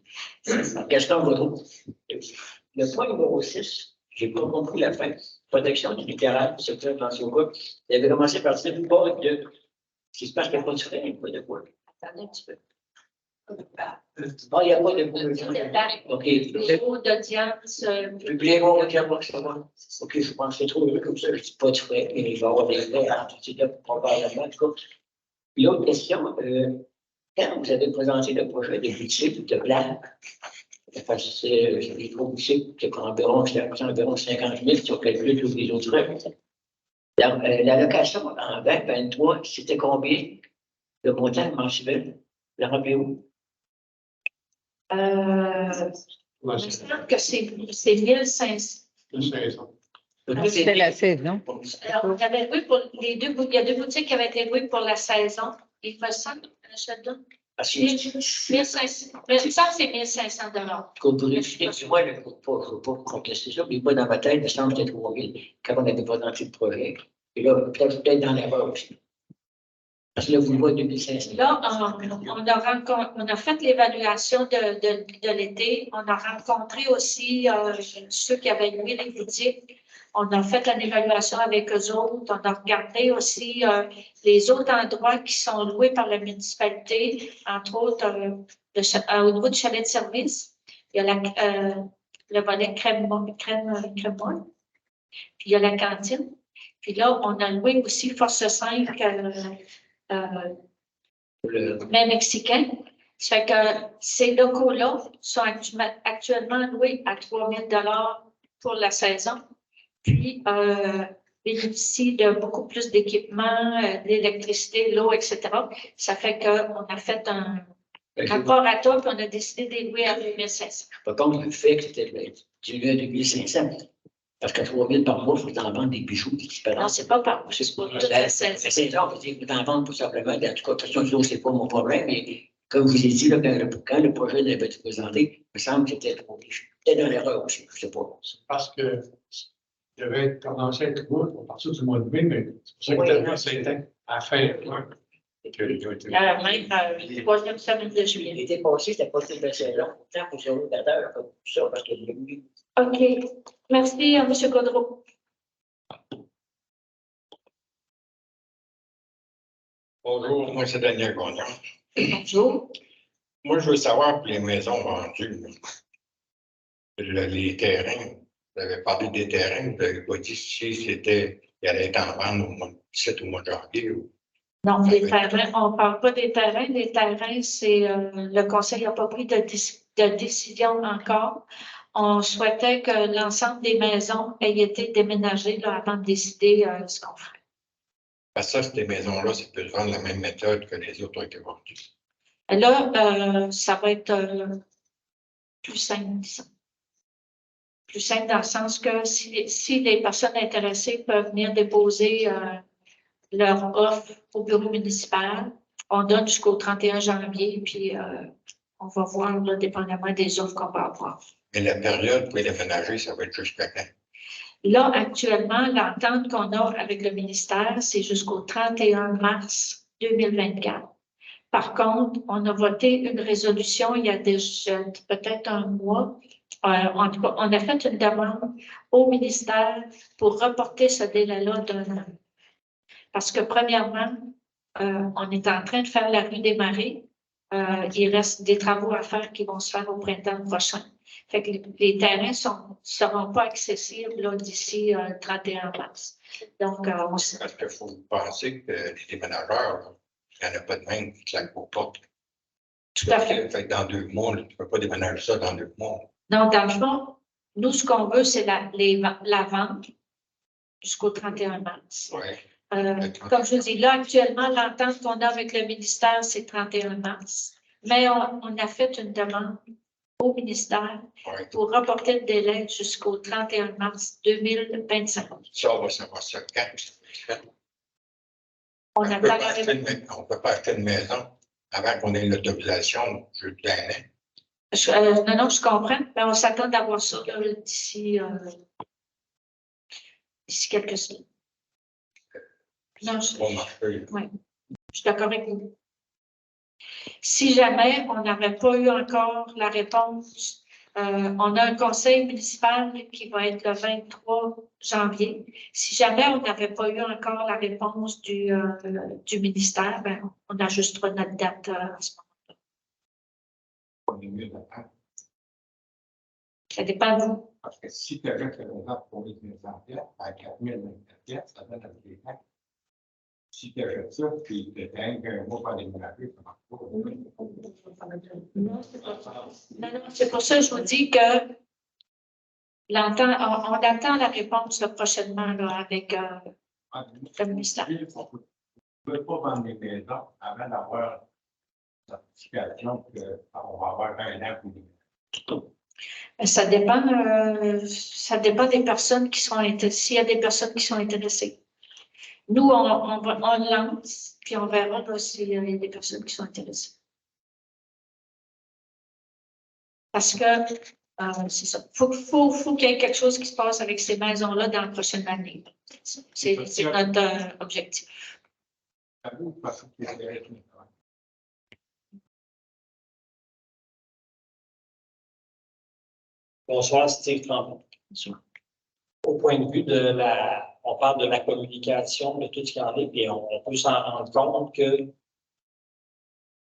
Gaston Gaudreau. Le point numéro 6, j'ai pas compris la fin. Protection du littoral, secteur pension quoi. Il avait commencé par dire pas de ce qui se passe qu'il n'y a pas de frais, il n'y a pas de quoi. Attendez un petit peu. Non, il n'y a pas de OK. Bureau d'audience. Publier mon requérement, ça va. OK, je pense que c'est trop heureux comme ça. Je ne dis pas de frais, mais il va y avoir des frais à tout de suite pour probablement. En tout cas. Puis l'autre question, quand vous avez présenté le projet de budget de plan, les gros budgets qui prend environ 50 000 sur calcul tous les autres frais. L'allocation en 2023, c'était combien le montant mensuel? Le rendez-vous? Il me semble que c'est 1500. C'était la saison. Alors, on avait loué pour les deux, il y a 2 boutiques qui avaient été louées pour la saison. Il me semble, je donne. 1500. Mais ça, c'est 1500 $. Comme vous l'expliquez, moi, il ne faut pas contester ça, mais moi, dans ma tête, il me semble que c'était 3 000 quand on avait présenté le projet. Et là, peut-être dans l'erreur aussi. Parce que là, vous le voyez 2500. Là, on a fait l'évaluation de l'été. On a rencontré aussi ceux qui avaient loué les boutiques. On a fait une évaluation avec eux autres. On a regardé aussi les autres endroits qui sont loués par la municipalité, entre autres au niveau du chalet de service. Il y a le volet crème, puis il y a la cantine. Puis là, on a loué aussi Force 5 mais mexicain. Ça fait que ces locaux-là sont actuellement loués à 3 000 $ pour la saison. Puis, bénéficient de beaucoup plus d'équipements, d'électricité, l'eau, etc. Ça fait qu'on a fait un rapport à toi, puis on a décidé de les louer à 2 500. Par contre, le fait que c'était dilué à 2 500, parce qu'à 3 000 par mois, il faut t'en vendre des bijoux qui disparaissent. Non, c'est pas par mois, c'est pour toute la saison. La saison, on peut dire qu'il faut t'en vendre tout simplement. En tout cas, question de l'eau, c'est pas mon problème, mais comme je vous ai dit, là, quand le projet avait été présenté, il me semble que c'était trop riche. Peut-être une erreur aussi, je ne sais pas. Parce que je devais commencer à être beau à partir du mois de mai, mais c'est pour ça que c'était à la fin. Même la troisième semaine de juillet. L'été passé, c'était pas toute la saison. Tant pour sur le batteur, comme tout ça, parce que OK. Merci, M. Gaudreau. Bonjour, moi c'est Daniel Gagnon. Bonjour. Moi, je veux savoir pour les maisons vendues, les terrains, vous avez parlé des terrains, vous n'avez pas dit si c'était, il allait être en vente au mois de 17 ou au mois de janvier. Non, les terrains, on ne parle pas des terrains. Les terrains, c'est le conseil n'a pas pris de décision encore. On souhaitait que l'ensemble des maisons aient été déménagées là, avant de décider ce qu'on ferait. Parce que ça, ces maisons-là, ça peut se vendre la même méthode que les autres ont été vendues. Là, ça va être plus simple, disons. Plus simple dans le sens que si les personnes intéressées peuvent venir déposer leur offre au bureau municipal, on donne jusqu'au 31 janvier, puis on va voir, là, dépendamment des offres qu'on va avoir. Mais la période pour les déménager, ça va être jusqu'à quand? Là, actuellement, l'entente qu'on a avec le ministère, c'est jusqu'au 31 mars 2024. Par contre, on a voté une résolution il y a déjà peut-être un mois. En tout cas, on a fait une demande au ministère pour reporter ce délai-là d'un an. Parce que, premièrement, on est en train de faire la rue des Marais. Il reste des travaux à faire qui vont se faire au printemps prochain. Fait que les terrains ne seront pas accessibles d'ici le 31 mars. Donc, Parce qu'il faut penser que les déménageurs, il n'y en a pas de même qui claquent aux portes. Tout à fait. Fait que dans 2 mois, tu ne peux pas déménager ça dans 2 mois. Non, dans le fond, nous, ce qu'on veut, c'est la vente jusqu'au 31 mars. Ouais. Comme je vous dis, là, actuellement, l'entente qu'on a avec le ministère, c'est 31 mars. Mais on a fait une demande au ministère pour reporter le délai jusqu'au 31 mars 2025. Ça, on va savoir ça quand. On ne peut pas acheter une maison avant qu'on ait l'autorisation d'un an. Non, je comprends, mais on s'attend d'avoir ça d'ici quelques semaines. Non, je suis d'accord avec vous. Si jamais on n'avait pas eu encore la réponse, on a un conseil municipal qui va être le 23 janvier. Si jamais on n'avait pas eu encore la réponse du ministère, ben, on ajustera notre date à ce moment-là. On est mieux d'attendre. Ça dépend de vous. Parce que si tu avais fait le vote pour les 500 piastres, à 4 024 ça donne avec les taxes. Si tu achètes ça, puis tu as un mois pour déménager, ça marche pas. Non, c'est pour ça que je vous dis que on attend la réponse là, prochainement là, avec le ministère. On ne peut pas vendre des maisons avant d'avoir la certification qu'on va avoir un an pour Ça dépend des personnes qui sont intéressées. S'il y a des personnes qui sont intéressées. Nous, on lance, puis on verra s'il y a des personnes qui sont intéressées. Parce que c'est ça. Faut qu'il y ait quelque chose qui se passe avec ces maisons-là dans la prochaine année. C'est notre objectif. Bonsoir, Steve Tremblay. au point de vue on parle de la communication, de tout ce qu'il y en est, puis on peut s'en rendre compte que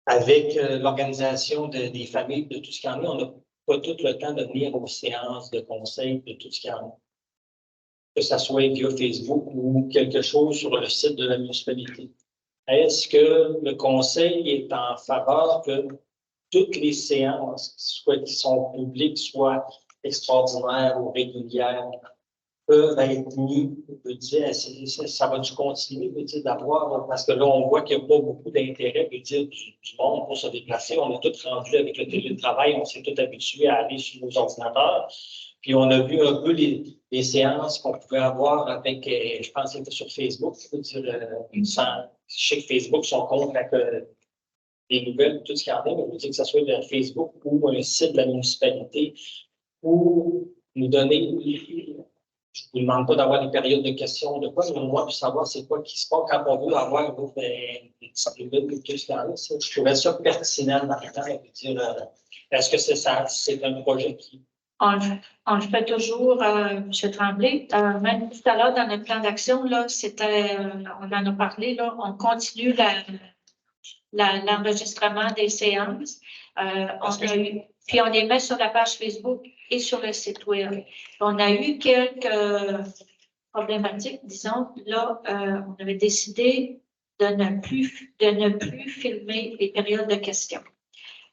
avec l'organisation des familles, de tout ce qu'il y en a, on n'a pas tout le temps de venir aux séances de conseil de tout ce qu'il y en a. Que ce soit via Facebook ou quelque chose sur le site de la municipalité. Est-ce que le conseil est en faveur que toutes les séances, soit qui sont publiques, soit extraordinaires ou régulières, peuvent être mises? Je veux dire, ça va-tu continuer, je veux dire, d'avoir, parce que là, on voit qu'il n'y a pas beaucoup d'intérêt, je veux dire, du monde pour se déplacer. On est tous rendus avec le télétravail, on s'est tous habitués à aller sur nos ordinateurs. Puis on a vu un peu les séances qu'on pouvait avoir avec, je pense que c'était sur Facebook, je veux dire, je sais que Facebook sont contre les nouvelles, tout ce qu'il y en a, mais je veux dire que ce soit de Facebook ou un site de la municipalité pour nous donner, je ne vous demande pas d'avoir des périodes de questions de quoi, mais au moins de savoir c'est quoi qui se passe quand on veut avoir des petites nouvelles ou tout ce qu'il y en a. Je trouvais ça pertinent dans le temps, de dire, est-ce que c'est un projet qui... On le fait toujours, M. Tremblay. Même tout à l'heure, dans notre plan d'action, là, on en a parlé, là, on continue l'enregistrement des séances. Puis on les met sur la page Facebook et sur le site web. On a eu quelques problématiques, disons. Là, on avait décidé de ne plus filmer les périodes de questions.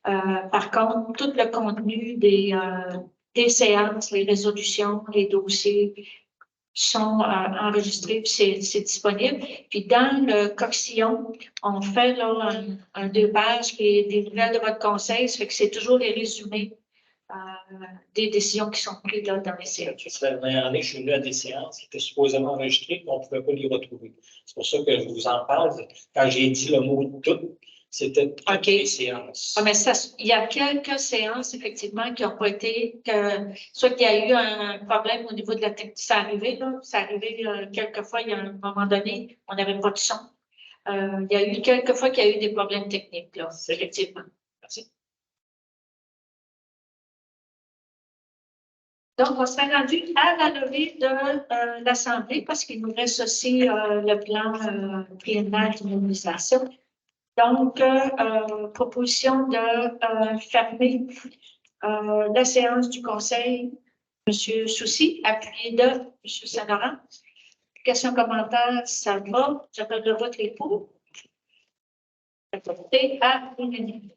Par contre, tout le contenu des séances, les résolutions, les dossiers sont enregistrés, puis c'est disponible. Puis dans le coxillon, on fait là, un 2 pages qui est des nouvelles de votre conseil, ça fait que c'est toujours les résumés des décisions qui sont prises là, dans les séances. La dernière année, je suis venu à des séances qui étaient supposément enregistrées, mais on ne pouvait pas les retrouver. C'est pour ça que je vous en parle. Quand j'ai dit le mot « tout », c'était toutes les séances. Ah, mais il y a quelques séances, effectivement, qui n'ont pas été, soit qu'il y a eu un problème au niveau de la technique. Ça arrivait, là. Ça arrivait quelques fois, il y a un moment donné, on n'avait pas de son. Il y a eu quelques fois qu'il y a eu des problèmes techniques, là, effectivement. Merci. Donc, on serait rendu à la levée de l'Assemblée parce qu'il nous reste aussi le plan triennal d'immobilisation. Donc, proposition de fermer la séance du Conseil. M. Soucy, appuyé de M. Saint-Laurent. Questions, commentaires, ça va. J'appelle le vote les pour. Adopté à l'unanimité.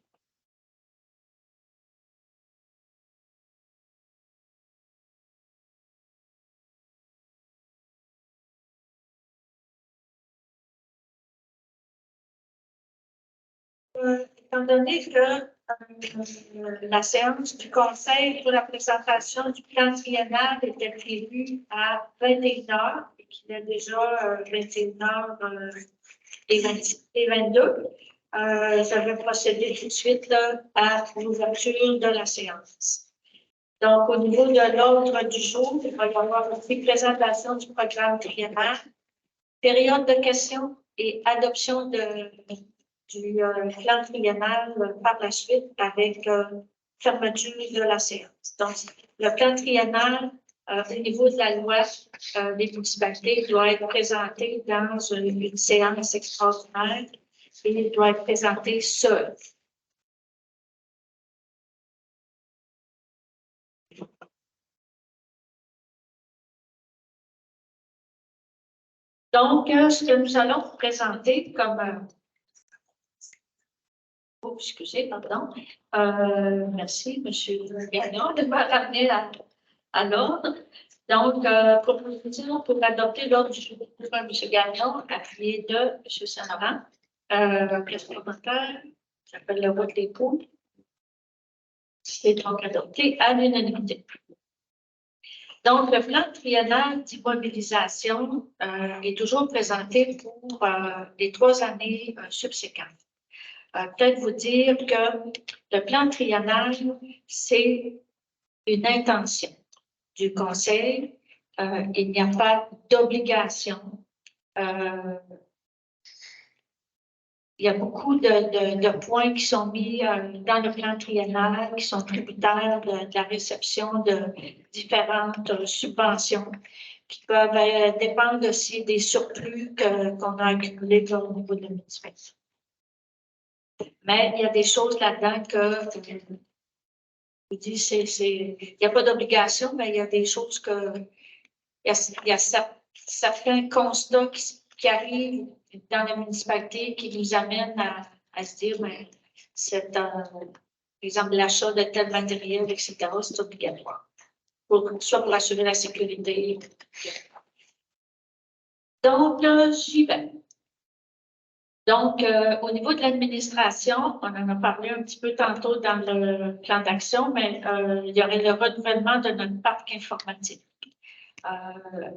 Étant donné que la séance du Conseil pour la présentation du plan triennal était prévue à 21 h et qu'il est déjà 21 h et 22, je vais procéder tout de suite là, à l'ouverture de la séance. Donc, au niveau de l'ordre du jour, il va y avoir aussi présentation du programme triennal, période de questions et adoption du plan triennal par la suite avec fermeture de la séance. Donc, le plan triennal, au niveau de la loi des municipalités, doit être présenté dans une séance extraordinaire et il doit être présenté seul. Donc, ce que nous allons vous présenter comme oh, excusez, pardon. Merci, M. Gagnon, de me ramener à l'ordre. Donc, proposition pour adopter l'ordre du jour de M. Gagnon, appuyé de M. Saint-Laurent. Question commentaire, j'appelle le vote des pour. C'est donc adopté à l'unanimité. Donc, le plan triennal d'immobilisation est toujours présenté pour les 3 années subséquentes. Peut-être vous dire que le plan triennal, c'est une intention du Conseil. Il n'y a pas d'obligation. Il y a beaucoup de points qui sont mis dans le plan triennal, qui sont tributaires de la réception de différentes subventions. qui peuvent dépendre aussi des surplus qu'on a accumulés là, au niveau de la municipalité. Mais il y a des choses là-dedans que, je vous dis, il n'y a pas d'obligation, mais il y a des choses que, il y a certains constats qui arrivent dans la municipalité qui nous amènent à se dire, mais par exemple, l'achat de tel matériel, etc., c'est obligatoire. Soit pour assurer la sécurité. Donc, j'y vais. Donc, au niveau de l'administration, on en a parlé un petit peu tantôt dans le plan d'action, mais il y aurait le renouvellement de notre parc informatique.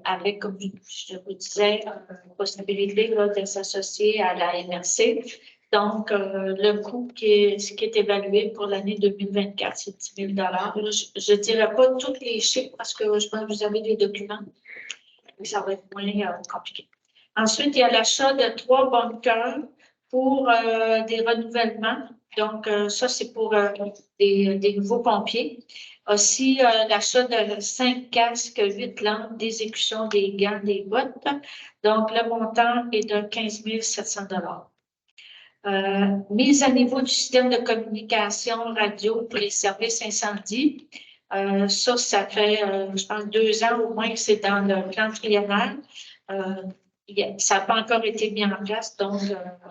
Avec, comme je vous disais, possibilité là, de s'associer à la MRC. Donc, le coût qui est évalué pour l'année 2024, c'est 10 000 Je ne dirais pas tous les chiffres parce que je pense que vous avez des documents, mais ça va être moins compliqué. Ensuite, il y a l'achat de 3 bunkers pour des renouvellements. Donc, ça, c'est pour des nouveaux pompiers. Aussi, l'achat de 5 casques, 8 lampes, d'exécution des gants, des bottes. Donc, le montant est de 15 700 mise à niveau du système de communication radio pour les services incendie. Ça fait, je pense, 2 ans au moins que c'est dans le plan triennal. Ça n'a pas encore été mis en place, donc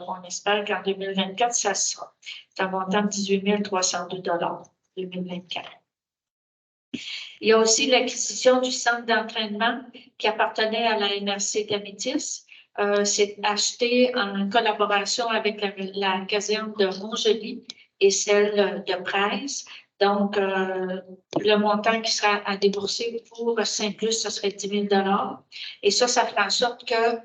on espère qu'en 2024, ça sera. C'est un montant de 18 302 2024. Il y a aussi l'acquisition du centre d'entraînement qui appartenait à la MRC d'Amétis. C'est acheté en collaboration avec la caserne de Montjoly et celle de Price. Donc, le montant qui sera à débourser pour Saint-Plus, ce serait 10 000 Et ça fera en sorte que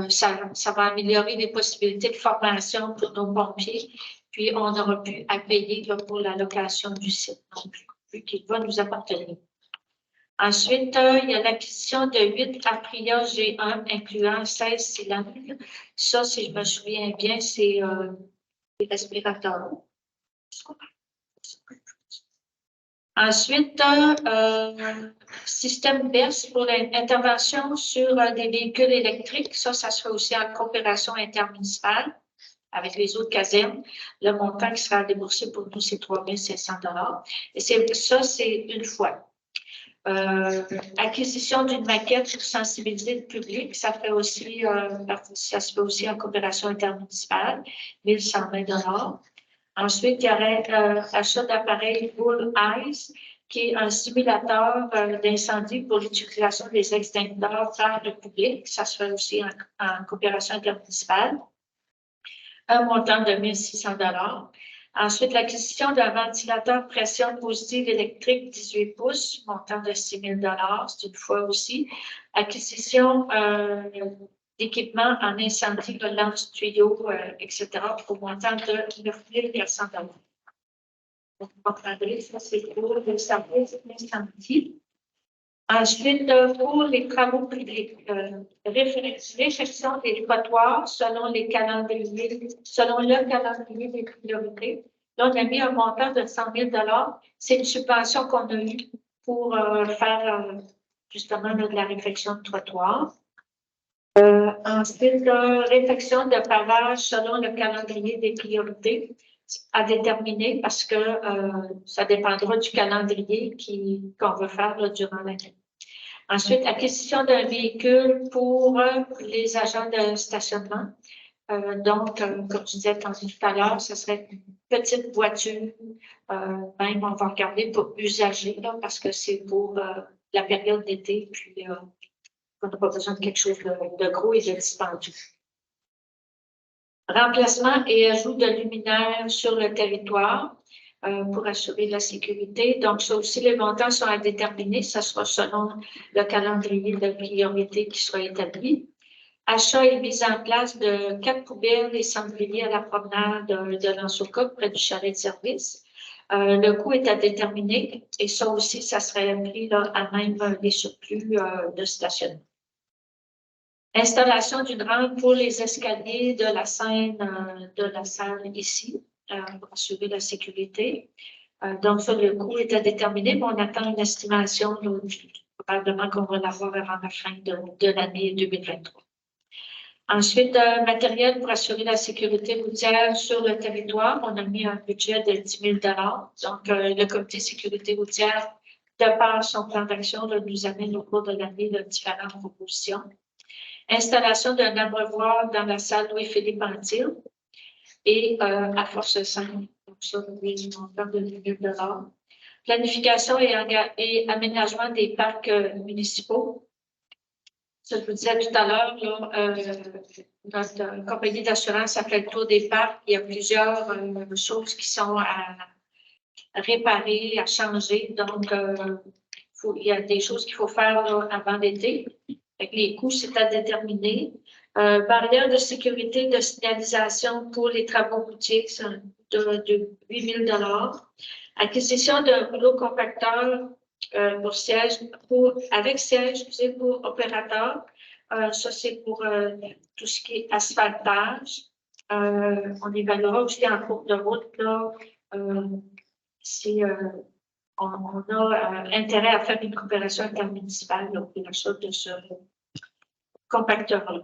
ça va améliorer les possibilités de formation pour nos pompiers. Puis, on n'aura plus à payer là, pour la location du site non plus, vu qu'il va nous appartenir. Ensuite, il y a l'acquisition de 8 Apria G1 incluant 16 cylindres. Ça, si je me souviens bien, c'est des respirateurs. Ensuite, système BES pour l'intervention sur des véhicules électriques. Ça se fait aussi en coopération intermunicipale avec les autres casernes. Le montant qui sera déboursé pour nous, c'est 3 500 Et ça, c'est une fois. Acquisition d'une maquette pour sensibiliser le public, ça se fait aussi en coopération intermunicipale, 1 120 Ensuite, il y aurait achat d'appareils Bull Eyes, qui est un simulateur d'incendie pour l'utilisation des extincteurs par le public. Ça se fait aussi en coopération intermunicipale. Un montant de 1 600 Ensuite, l'acquisition d'un ventilateur pression positive électrique 18 pouces, montant de 6 000 c'est une fois aussi. Acquisition d'équipements en incendie, de lance tuyaux, etc., pour montant de 9 400 Vous comprendrez, ça, c'est pour le service d'incendie. Ensuite, pour les travaux publics, réfection des dépotoirs selon le calendrier des priorités. Là, on a mis un montant de 100 000 C'est une subvention qu'on a eue pour faire justement de la réfection de trottoirs. Ensuite, réfection de pavage selon le calendrier des priorités à déterminer parce que ça dépendra du calendrier qu'on veut faire là, durant l'année. Ensuite, acquisition d'un véhicule pour les agents de stationnement. Donc, comme je disais tout à l'heure, ce serait une petite voiture, même on va regarder pour usager, là, parce que c'est pour la période d'été, puis on n'a pas besoin de quelque chose de gros et de dispendieux. Remplacement et ajout de luminaires sur le territoire pour assurer la sécurité. Donc, ça aussi, les montants sont à déterminer. Ça sera selon le calendrier de priorité qui sera établi. Achat et mise en place de 4 poubelles et cendriers à la promenade de l'Ansoca près du chalet de service. Le coût est à déterminer et ça aussi, ça serait pris là, à même les surplus de stationnement. Installation d'une rampe pour les escaliers de la scène de la salle ici pour assurer la sécurité. Donc, ça, le coût est à déterminer, mais on attend une estimation du probablement qu'on va l'avoir avant la fin de l'année 2023. Ensuite, matériel pour assurer la sécurité routière sur le territoire. On a mis un budget de 10 000 Donc, le comité sécurité routière, de par son plan d'action, nous amène au cours de l'année de différentes propositions. Installation d'un abreuvoir dans la salle Louis-Philippe Antil et à Force 5. Donc, ça, oui, on parle de 10 000 Planification et aménagement des parcs municipaux. Je vous disais tout à l'heure, notre compagnie d'assurance a fait le tour des parcs. Il y a plusieurs choses qui sont à réparer, à changer. Donc, il y a des choses qu'il faut faire là, avant l'été. Les coûts, c'est à déterminer. Barrière de sécurité de signalisation pour les travaux routiers, c'est de 8 000 Acquisition d'un rouleau compacteur avec siège pour opérateur. Ça, c'est pour tout ce qui est asphaltage. On évaluera aussi en cours de route là, si on a intérêt à faire une coopération intermunicipale pour l'achat de ce compacteur-là.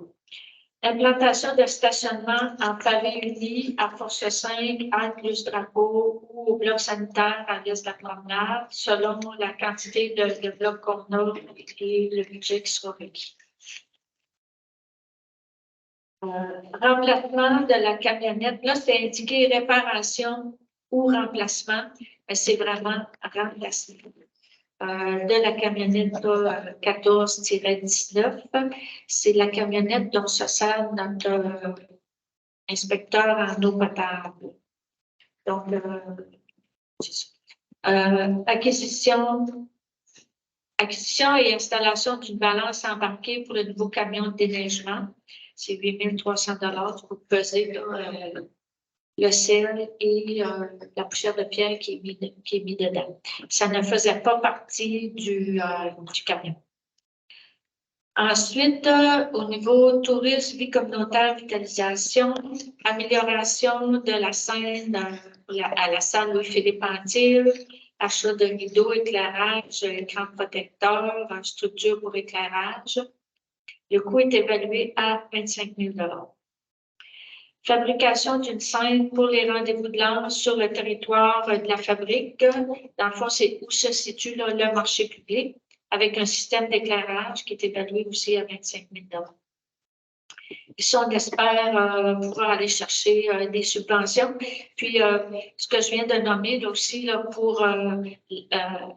Implantation de stationnement en pavé uni à Force 5, à plus drapeau ou au bloc sanitaire à l'est de la promenade, selon la quantité de blocs qu'on a et le budget qui sera requis. Remplacement de la camionnette. Là, c'est indiqué réparation ou remplacement, mais c'est vraiment remplacement. De la camionnette 14-19. C'est la camionnette dont se sert notre inspecteur en eau potable. Donc, acquisition et installation d'une balance embarquée pour le nouveau camion de déneigement. C'est 8 300 pour peser le sel et la poussière de pierre qui est mis dedans. Ça ne faisait pas partie du camion. Ensuite, au niveau tourisme, vie communautaire, vitalisation, amélioration de la scène à la salle Louis-Philippe Antil, achat de rideaux, éclairage, écran protecteur, structure pour éclairage. Le coût est évalué à 25 000 Fabrication d'une scène pour les rendez-vous de lance sur le territoire de la fabrique. Dans le fond, c'est où se situe là, le marché public, avec un système d'éclairage qui est évalué aussi à 25 000 Ici, on espère pouvoir aller chercher des subventions. Puis, ce que je viens de nommer là, aussi là, pour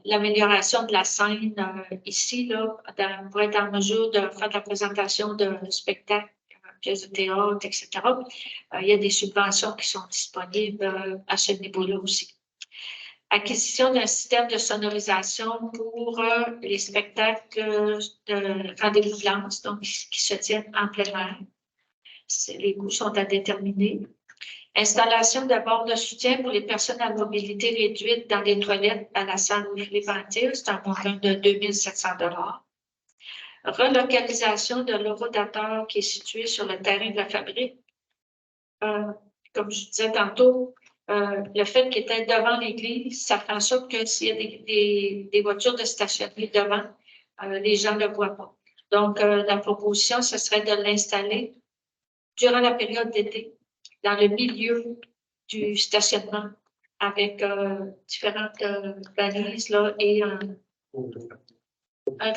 l'amélioration de la scène ici, là, pour être en mesure de faire de la présentation de spectacles, pièces de théâtre, etc. Il y a des subventions qui sont disponibles à ce niveau-là aussi. Acquisition d'un système de sonorisation pour les spectacles de rendez-vous de lance, donc qui se tiennent en plein air. Les coûts sont à déterminer. Installation de bords de soutien pour les personnes à mobilité réduite dans les toilettes à la salle Louis-Philippe Antil, c'est un montant de 2 700 Relocalisation de l'orodateur qui est situé sur le terrain de la fabrique. Comme je disais tantôt, le fait qu'il était devant l'église, ça fait en sorte que s'il y a des voitures de stationnement devant, les gens ne le voient pas. Donc, la proposition, ce serait de l'installer durant la période d'été, dans le milieu du stationnement, avec différentes balises là, et un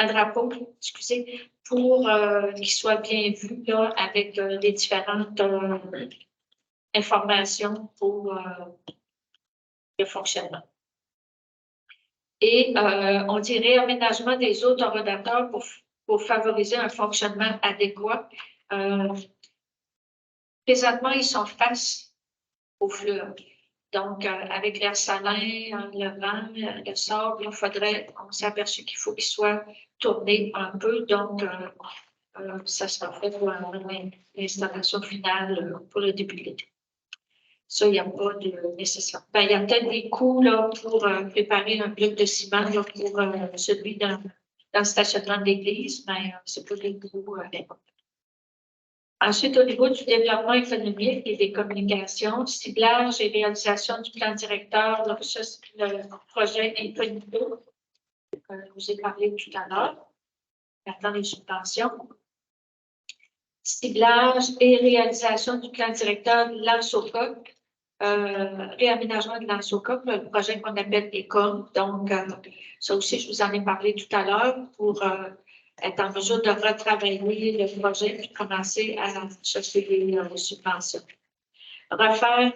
drapeau, excusez, pour qu'il soit bien vu là, avec les différentes informations pour le fonctionnement. Et on dirait aménagement des autres rodateurs pour favoriser un fonctionnement adéquat. Présentement, ils sont face au fleuve. Donc, avec l'air salin, le vent, le sable, on s'est aperçu qu'il faut qu'il soit tourné un peu. Donc, ça sera fait pour l'installation finale pour le début de l'été. Ça, il n'y a pas de nécessaire. Ben, il y a peut-être des coûts là, pour préparer un bloc de ciment là, pour celui dans le stationnement de l'église, mais ce n'est pas des coûts importants. Ensuite, au niveau du développement économique et des communications, ciblage et réalisation du plan directeur, là, ça, c'est le projet Incognito. je vous ai parlé tout à l'heure, attend les subventions. Ciblage et réalisation du plan directeur de l'ANSOCOP, réaménagement de l'ANSOCOP, le projet qu'on appelle ECOM. Donc, ça aussi, je vous en ai parlé tout à l'heure pour être en mesure de retravailler le projet et commencer à chercher des subventions. Refaire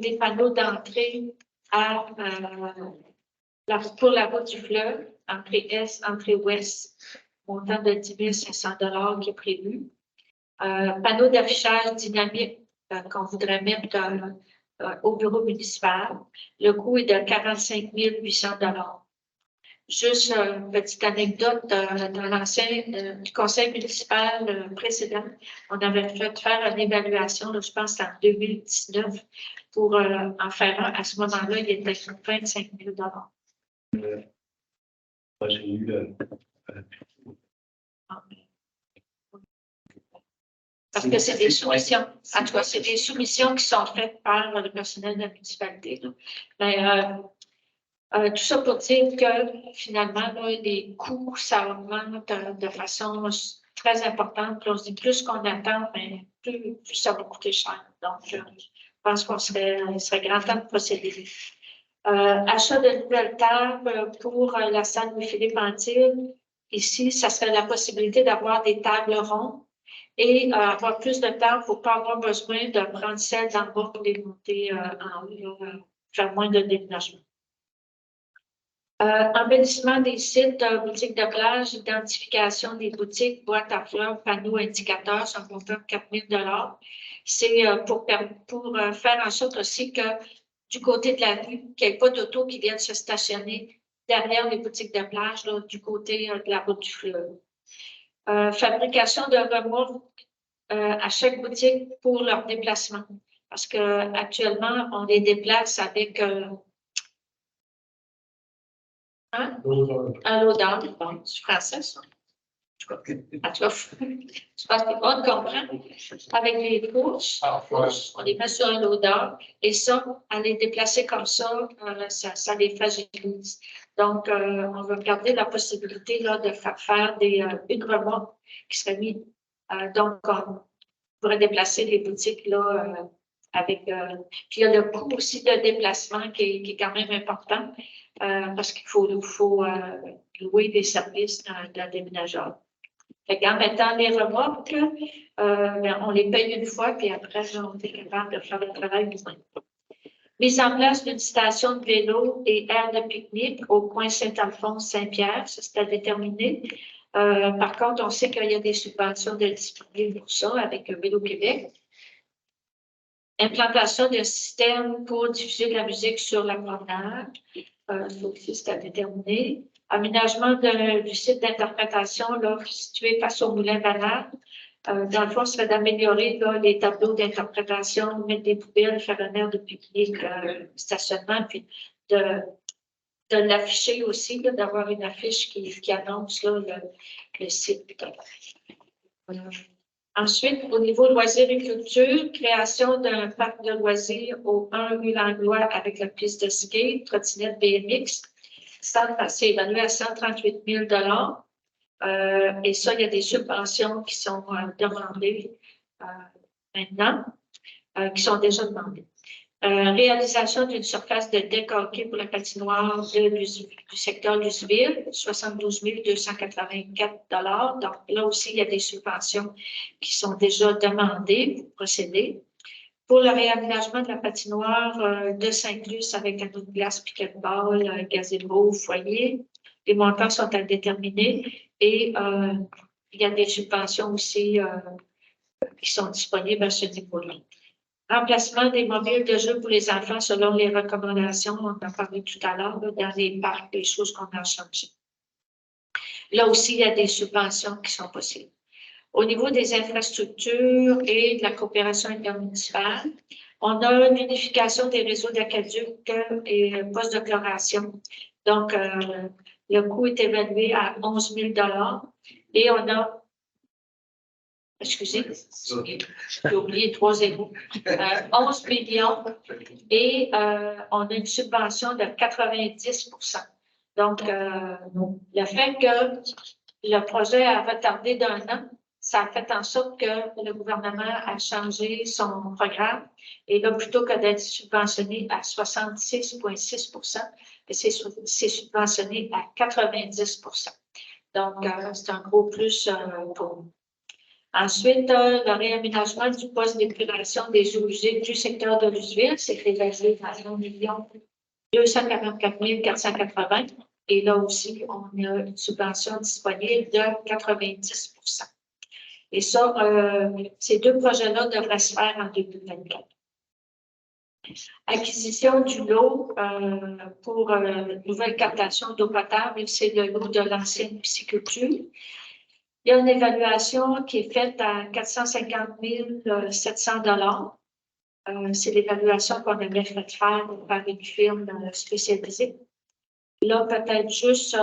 les panneaux d'entrée pour la route du fleuve, entrée est, entrée ouest, montant de 10 500 $ qui est prévu. Panneau d'affichage dynamique qu'on voudrait mettre au bureau municipal. Le coût est de 45 800 $. Juste une petite anecdote dans l'ancien du conseil municipal précédent, on avait fait faire une évaluation, là, je pense en 2019, pour en faire un. À ce moment-là, il était 25 000 $. J'ai eu Parce que c'est des soumissions. En tout cas, c'est des soumissions qui sont faites par le personnel de la municipalité. Là. Mais tout ça pour dire que finalement, là, les coûts, ça augmente de façon très importante. Puis on se dit plus qu'on attend, mais plus ça va coûter cher. Donc, je pense qu'on serait grand temps de procéder. Achat de nouvelles tables pour la salle de Philippe Antille. Ici, ça serait la possibilité d'avoir des tables rondes et avoir plus de temps pour ne pas avoir besoin de prendre celles d'en bas pour les monter en haut, faire moins de déménagement. Embellissement des sites, boutiques de plage, identification des boutiques, boîtes à fleurs, panneaux indicateurs, ça monte à 4 000 $. C'est pour faire en sorte aussi que du côté de la rue, qu'il n'y ait pas d'auto qui viennent se stationner derrière les boutiques de plage, là, du côté de la route du fleuve. Fabrication de remorques à chaque boutique pour leur déplacement. Parce qu'actuellement, on les déplace avec un loader. Bon, c'est français, ça. En tout cas, je pense qu'on comprend. Avec les courses, on les met sur un loader et ça, à les déplacer comme ça, ça les fragilise. Donc, on va garder la possibilité là, de faire une remorque qui serait mise. Donc, on pourrait déplacer les boutiques là, avec. Puis, il y a le coût aussi de déplacement qui est quand même important parce qu'il faut louer des services de déménageurs. En mettant les remorques, on les paye une fois, puis après, on est capable de faire le travail nous-mêmes. Mise en place d'une station de vélo et aire de pique-nique au coin Saint-Alphonse-Saint-Pierre, ça c'est à déterminer. Par contre, on sait qu'il y a des subventions de disponibles pour ça avec Vélo Québec. Implantation d'un système pour diffuser de la musique sur la promenade, ça aussi c'est à déterminer. Aménagement du site d'interprétation situé face au moulin banal. Dans le fond, ce serait d'améliorer les tableaux d'interprétation, mettre des poubelles, faire un aire de pique-nique, stationnement, puis de l'afficher aussi, d'avoir une affiche qui annonce le site. Ensuite, au niveau loisirs et culture, création d'un parc de loisirs au 1 rue Langlois avec la piste de ski, trottinette BMX. C'est évalué à 138 000 $. Et ça, il y a des subventions qui sont demandées maintenant, qui sont déjà demandées. Réalisation d'une surface de deck hockey pour la patinoire du secteur Luceville, 72 284 $. Donc, là aussi, il y a des subventions qui sont déjà demandées pour procéder. Pour le réaménagement de la patinoire de Saint-Luce avec un autre glace, piquet-ball, gazebo, foyer, les montants sont à déterminer et il y a des subventions aussi qui sont disponibles à ce niveau-là. Remplacement des mobiles de jeu pour les enfants selon les recommandations, on en a parlé tout à l'heure, dans les parcs, des choses qu'on a changées. Là aussi, il y a des subventions qui sont possibles. Au niveau des infrastructures et de la coopération intermunicipale, on a l'unification des réseaux d'aqueduc et postes de chloration. Donc, le coût est évalué à 11 000 $ et on a, excusez, j'ai oublié 3 zéros, 11 millions et on a une subvention de 90 %. Donc, le fait que le projet a retardé d'1 an, ça a fait en sorte que le gouvernement a changé son programme. Et là, plutôt que d'être subventionné à 66,6 c'est subventionné à 90 Donc, c'est un gros plus pour nous. Ensuite, le réaménagement du poste d'épuration des eaux usées du secteur de l'Useville, c'est réalisé à 1 244 480. Et là aussi, on a une subvention disponible de 90 Et ça, ces deux projets-là devraient se faire en 2024. Acquisition du lot pour nouvelle captation d'eau potable, c'est le lot de l'ancienne pisciculture. Il y a une évaluation qui est faite à 450 700 $. C'est l'évaluation qu'on avait fait faire par une firme spécialisée. Là, peut-être juste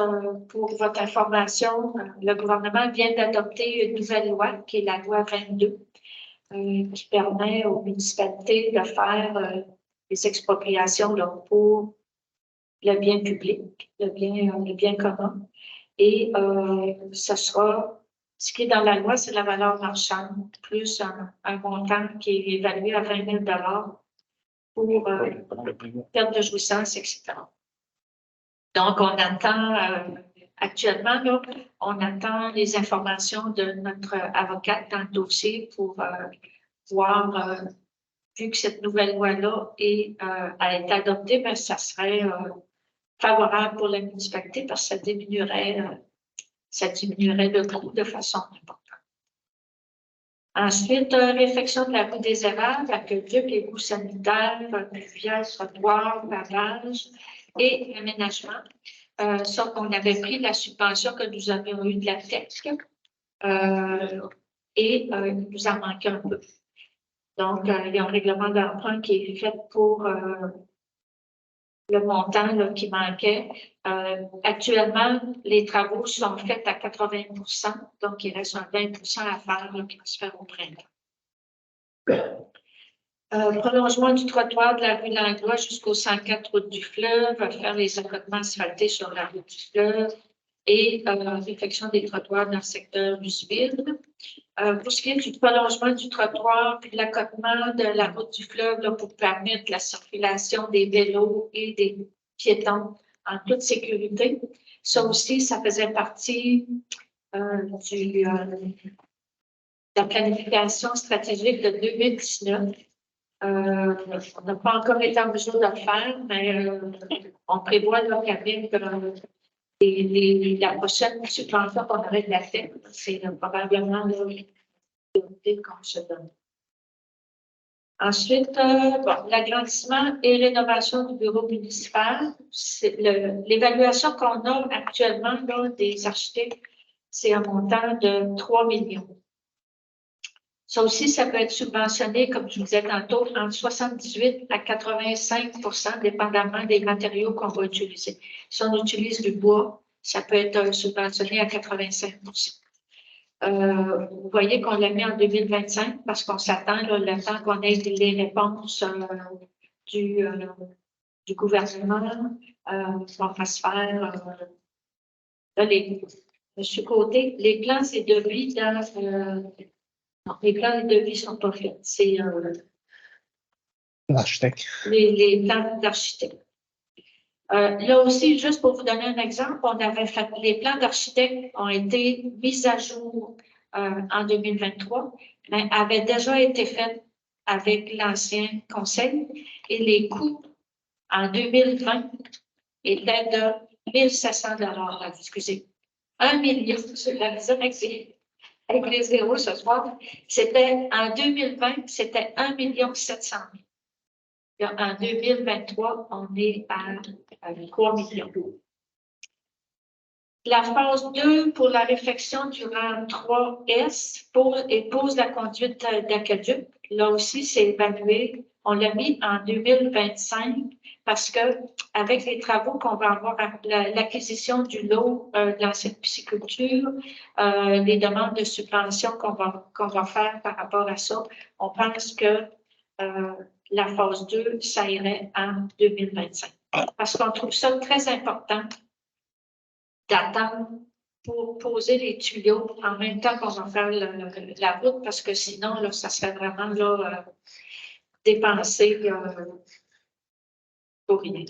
pour votre information, le gouvernement vient d'adopter une nouvelle loi, qui est la loi 22, qui permet aux municipalités de faire des expropriations là, pour le bien public, le bien commun. Et ce sera, ce qui est dans la loi, c'est la valeur marchande, plus un montant qui est évalué à 20 000 $ pour perte de jouissance, etc. Donc, on attend actuellement, là, on attend les informations de notre avocate dans le dossier pour voir, vu que cette nouvelle loi-là a été adoptée, bien, ça serait favorable pour la municipalité parce que ça diminuerait le coût de façon importante. Ensuite, réfection de la rue des Érables, aqueduc, égouts sanitaires, pluviales, trottoirs, pavage et aménagement. Ça, on avait pris la subvention que nous avions eue de la TEC et il nous en manquait un peu. Donc, il y a un règlement d'emprunt qui est fait pour le montant là, qui manquait. Actuellement, les travaux sont faits à 80 %, donc il reste un 20 % à faire là, qui va se faire au printemps. Prolongement du trottoir de la rue Langlois jusqu'au 104 route du fleuve, faire les accotements asphaltés sur la route du fleuve et réfection des trottoirs dans le secteur d'Useville. Pour ce qui est du prolongement du trottoir puis de l'accotement de la route du fleuve là, pour permettre la circulation des vélos et des piétons en toute sécurité. Ça aussi, ça faisait partie de la planification stratégique de 2019. On n'a pas encore été en mesure de le faire, mais on prévoit qu'avec la prochaine subvention qu'on aurait de la tête, c'est probablement l'idée qu'on se donne. Ensuite, l'agrandissement et rénovation du bureau municipal. L'évaluation qu'on a actuellement là, des architectes, c'est un montant de 3 millions. Ça aussi, ça peut être subventionné, comme je vous disais tantôt, entre 78 à 85 %, dépendamment des matériaux qu'on va utiliser. Si on utilise du bois, ça peut être subventionné à 85 %. Vous voyez qu'on l'a mis en 2025 parce qu'on s'attend le temps qu'on ait les réponses du gouvernement, qu'on fasse faire sur côté, les plans et devis non, les plans et devis ne sont pas faits. C'est l'architecte. Les plans d'architecte. Là aussi, juste pour vous donner un exemple, on avait fait, les plans d'architecte ont été mis à jour en 2023, mais avaient déjà été faits avec l'ancien conseil et les coûts en 2020 étaient de 1 700 $. Excusez, 1 million, je l'avais dit avec les zéros ce soir. C'était en 2020, c'était 1 700 000. En 2023, on est à 3 millions. La phase 2 pour la réfection du rang 3S pose la conduite d'aqueduc. Là aussi, c'est évalué. On l'a mis en 2025 parce que avec les travaux qu'on va avoir, l'acquisition du lot de l'ancienne pisciculture, les demandes de subvention qu'on va faire par rapport à ça, on pense que la phase 2, ça irait en 2025. Parce qu'on trouve ça très important d'attendre pour poser les tuyaux en même temps qu'on va faire la route, parce que sinon, là, ça serait vraiment là, dépensé pour rien.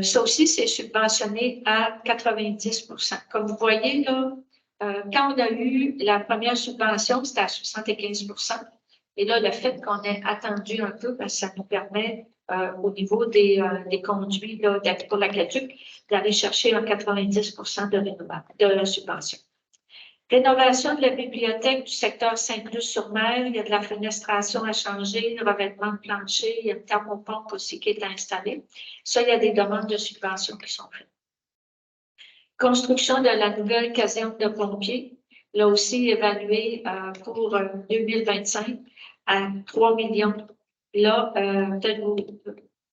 Ça aussi, c'est subventionné à 90%. Comme vous voyez, là, quand on a eu la première subvention, c'était à 75%. Et là, le fait qu'on ait attendu un peu, ben, ça nous permet, au niveau des conduits là, pour l'aqueduc, d'aller chercher un 90% de subvention. Rénovation de la bibliothèque du secteur Saint-Luc-sur-Mer, il y a de la fenestration à changer, le revêtement de plancher, il y a une thermopompe aussi qui est installée. Ça, il y a des demandes de subvention qui sont faites. Construction de la nouvelle caserne de pompiers, là aussi évaluée pour 2025 à 3 millions. Là,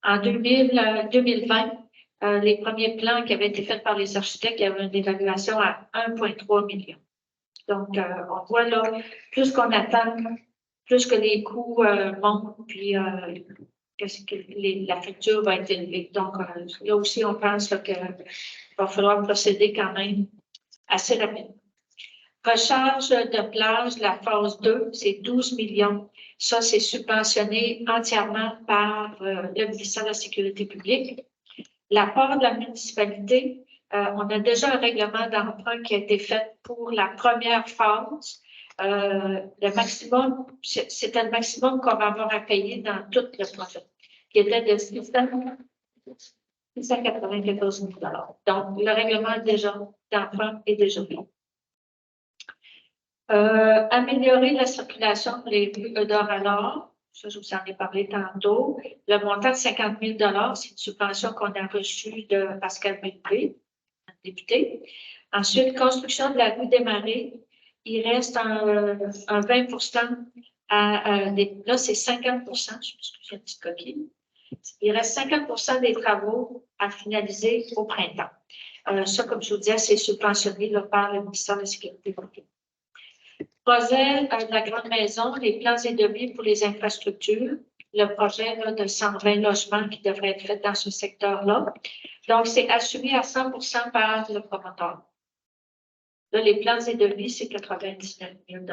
en 2020, les premiers plans qui avaient été faits par les architectes, il y avait une évaluation à 1,3 million. Donc, on voit là, plus qu'on attend, plus que les coûts montent, puis la facture va être élevée. Donc, là aussi, on pense qu'il va falloir procéder quand même assez rapidement. Recharge de plage, la phase 2, c'est 12 millions. Ça, c'est subventionné entièrement par le ministère de la Sécurité publique. La part de la municipalité, on a déjà un règlement d'emprunt qui a été fait pour la première phase. Le maximum, c'était le maximum qu'on va avoir à payer dans tout le projet, qui était de 694 000 $. Donc, le règlement d'emprunt est déjà fait. Améliorer la circulation pour les rues d'or à l'or. Ça, je vous en ai parlé tantôt. Le montant de 50 000 $, c'est une subvention qu'on a reçue de Pascal Métré, député. Ensuite, construction de la rue des Marais. Il reste un 20% là, c'est 50%, je m'excuse, une petite coquille. Il reste 50% des travaux à finaliser au printemps. Ça, comme je vous disais, c'est subventionné là, par le ministère de la Sécurité publique. Projet de la grande maison, les plans et devis pour les infrastructures. Le projet là, de 120 logements qui devrait être fait dans ce secteur-là. Donc, c'est assumé à 100% par le promoteur. Là, les plans et devis, c'est 99 000 $.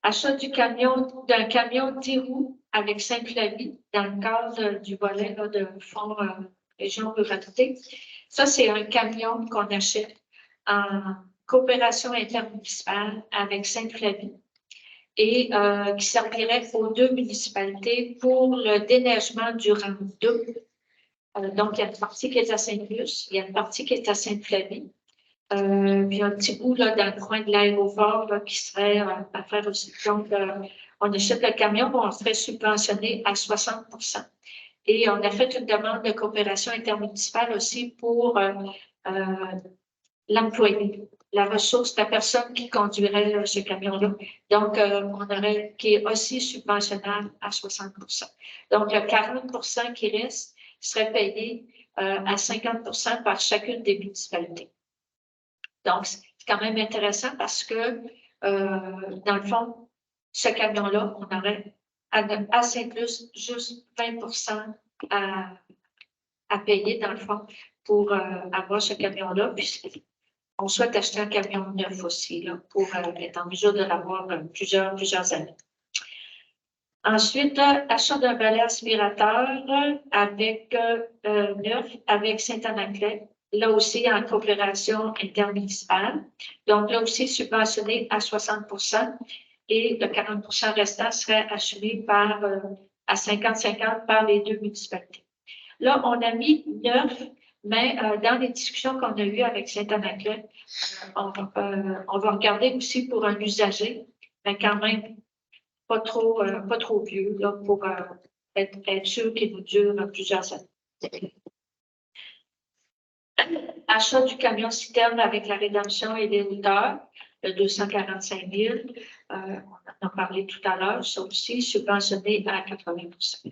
Achat d'un camion 10 roues avec 5 claviers dans le cadre du volet là, de fonds région ruralité. Ça, c'est un camion qu'on achète en coopération intermunicipale avec Sainte-Flavie et qui servirait aux 2 municipalités pour le déneigement du rang 2. Donc, il y a une partie qui est à Saint-Luce, il y a une partie qui est à Sainte-Flavie, puis un petit bout là, dans le coin de l'aéroport qui serait à faire aussi. Donc, on achète le camion, on serait subventionné à 60%. Et on a fait une demande de coopération intermunicipale aussi pour l'employé, la ressource, la personne qui conduirait ce camion-là. Donc, qui est aussi subventionnable à 60%. Donc, le 40% qui reste serait payé à 50% par chacune des municipalités. Donc, c'est quand même intéressant parce que, dans le fond, ce camion-là, on aurait à Saint-Luce juste 20% à payer, dans le fond, pour avoir ce camion-là. Puis, on souhaite acheter un camion neuf aussi, là, pour être en mesure de l'avoir plusieurs années. Ensuite, achat d'un balai aspirateur avec neuf avec Saint-Anaclet, là aussi en coopération intermunicipale. Donc, là aussi subventionné à 60% et le 40% restant serait assumé à 50-50 par les 2 municipalités. Là, on a mis 9, mais dans les discussions qu'on a eues avec Saint-Anaclet, on va regarder aussi pour un usager, mais quand même pas trop vieux là, pour être sûr qu'il nous dure plusieurs années. Achat du camion citerne avec la rédemption et les hauteurs, de 245 000. On en a parlé tout à l'heure, ça aussi subventionné à 80%.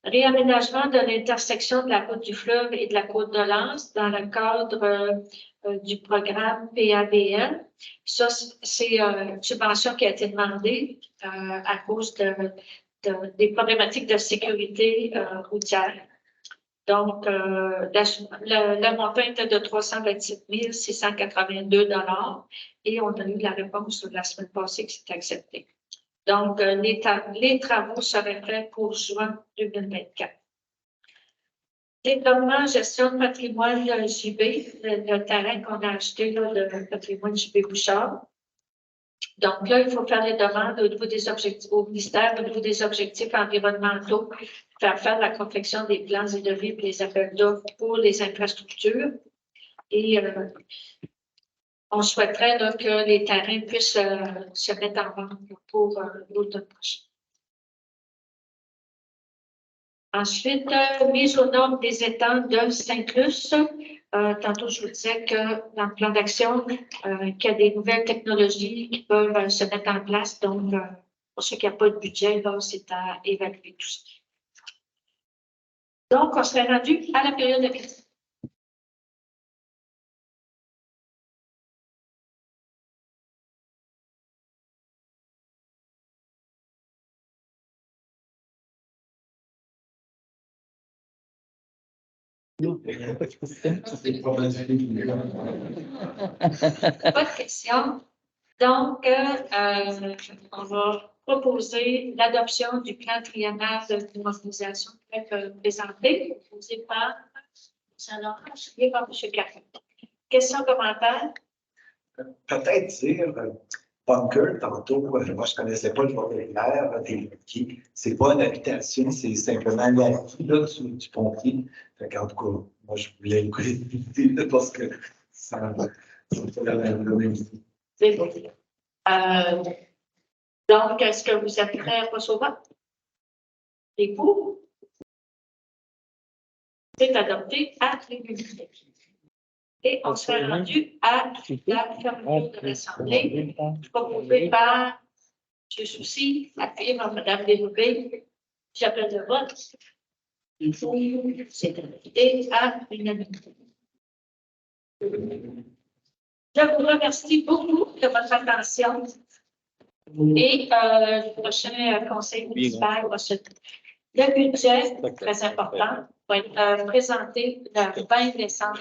Réaménagement de l'intersection de la route du fleuve et de la côte de Lens dans le cadre du programme PABL. Ça, c'est une subvention qui a été demandée à cause des problématiques de sécurité routière. Donc, le montant était de 327 682 et on a eu la réponse la semaine passée que c'est accepté. Donc, les travaux seraient prêts pour juin 2024. Développement, gestion de patrimoine JB, le terrain qu'on a acheté là, de patrimoine JB Bouchard. Donc là, il faut faire les demandes au niveau des objectifs, au ministère, au niveau des objectifs environnementaux, faire la confection des plans et devis et les appels d'offres pour les infrastructures. Et on souhaiterait là, que les terrains puissent se mettre en vente pour l'automne prochain. Ensuite, mise aux normes des étangs de Saint-Luce. Tantôt, je vous disais que dans le plan d'action, qu'il y a des nouvelles technologies qui peuvent se mettre en place. Donc, pour ceux qui n'ont pas de budget, c'est à évaluer tout ça. Donc, on serait rendu à la période de questions. Pas de questions. Donc, on va proposer l'adoption du plan triennal de modernisation qui va être présenté, proposé par Saint-Laurent et par M. Carré. Questions, commentaires? Peut-être dire, bunker, tantôt, moi je ne connaissais pas le vocabulaire des pompiers. Ce n'est pas une habitation, c'est simplement la vie là, du pompier. En tout cas, moi je voulais écouter parce que ça fait la même idée. C'est bon. Donc, est-ce que vous êtes prêts à recevoir? Et pour? C'est adopté à l'unanimité. Et on serait rendu à la fermeture de l'Assemblée, proposée par M. Soucy, appuyé par Mme Déloubé. J'appelle le vote. C'est adopté à l'unanimité. Je vous remercie beaucoup de votre attention. Et le prochain conseil municipal va se... Le budget, très important, va être présenté le 20 décembre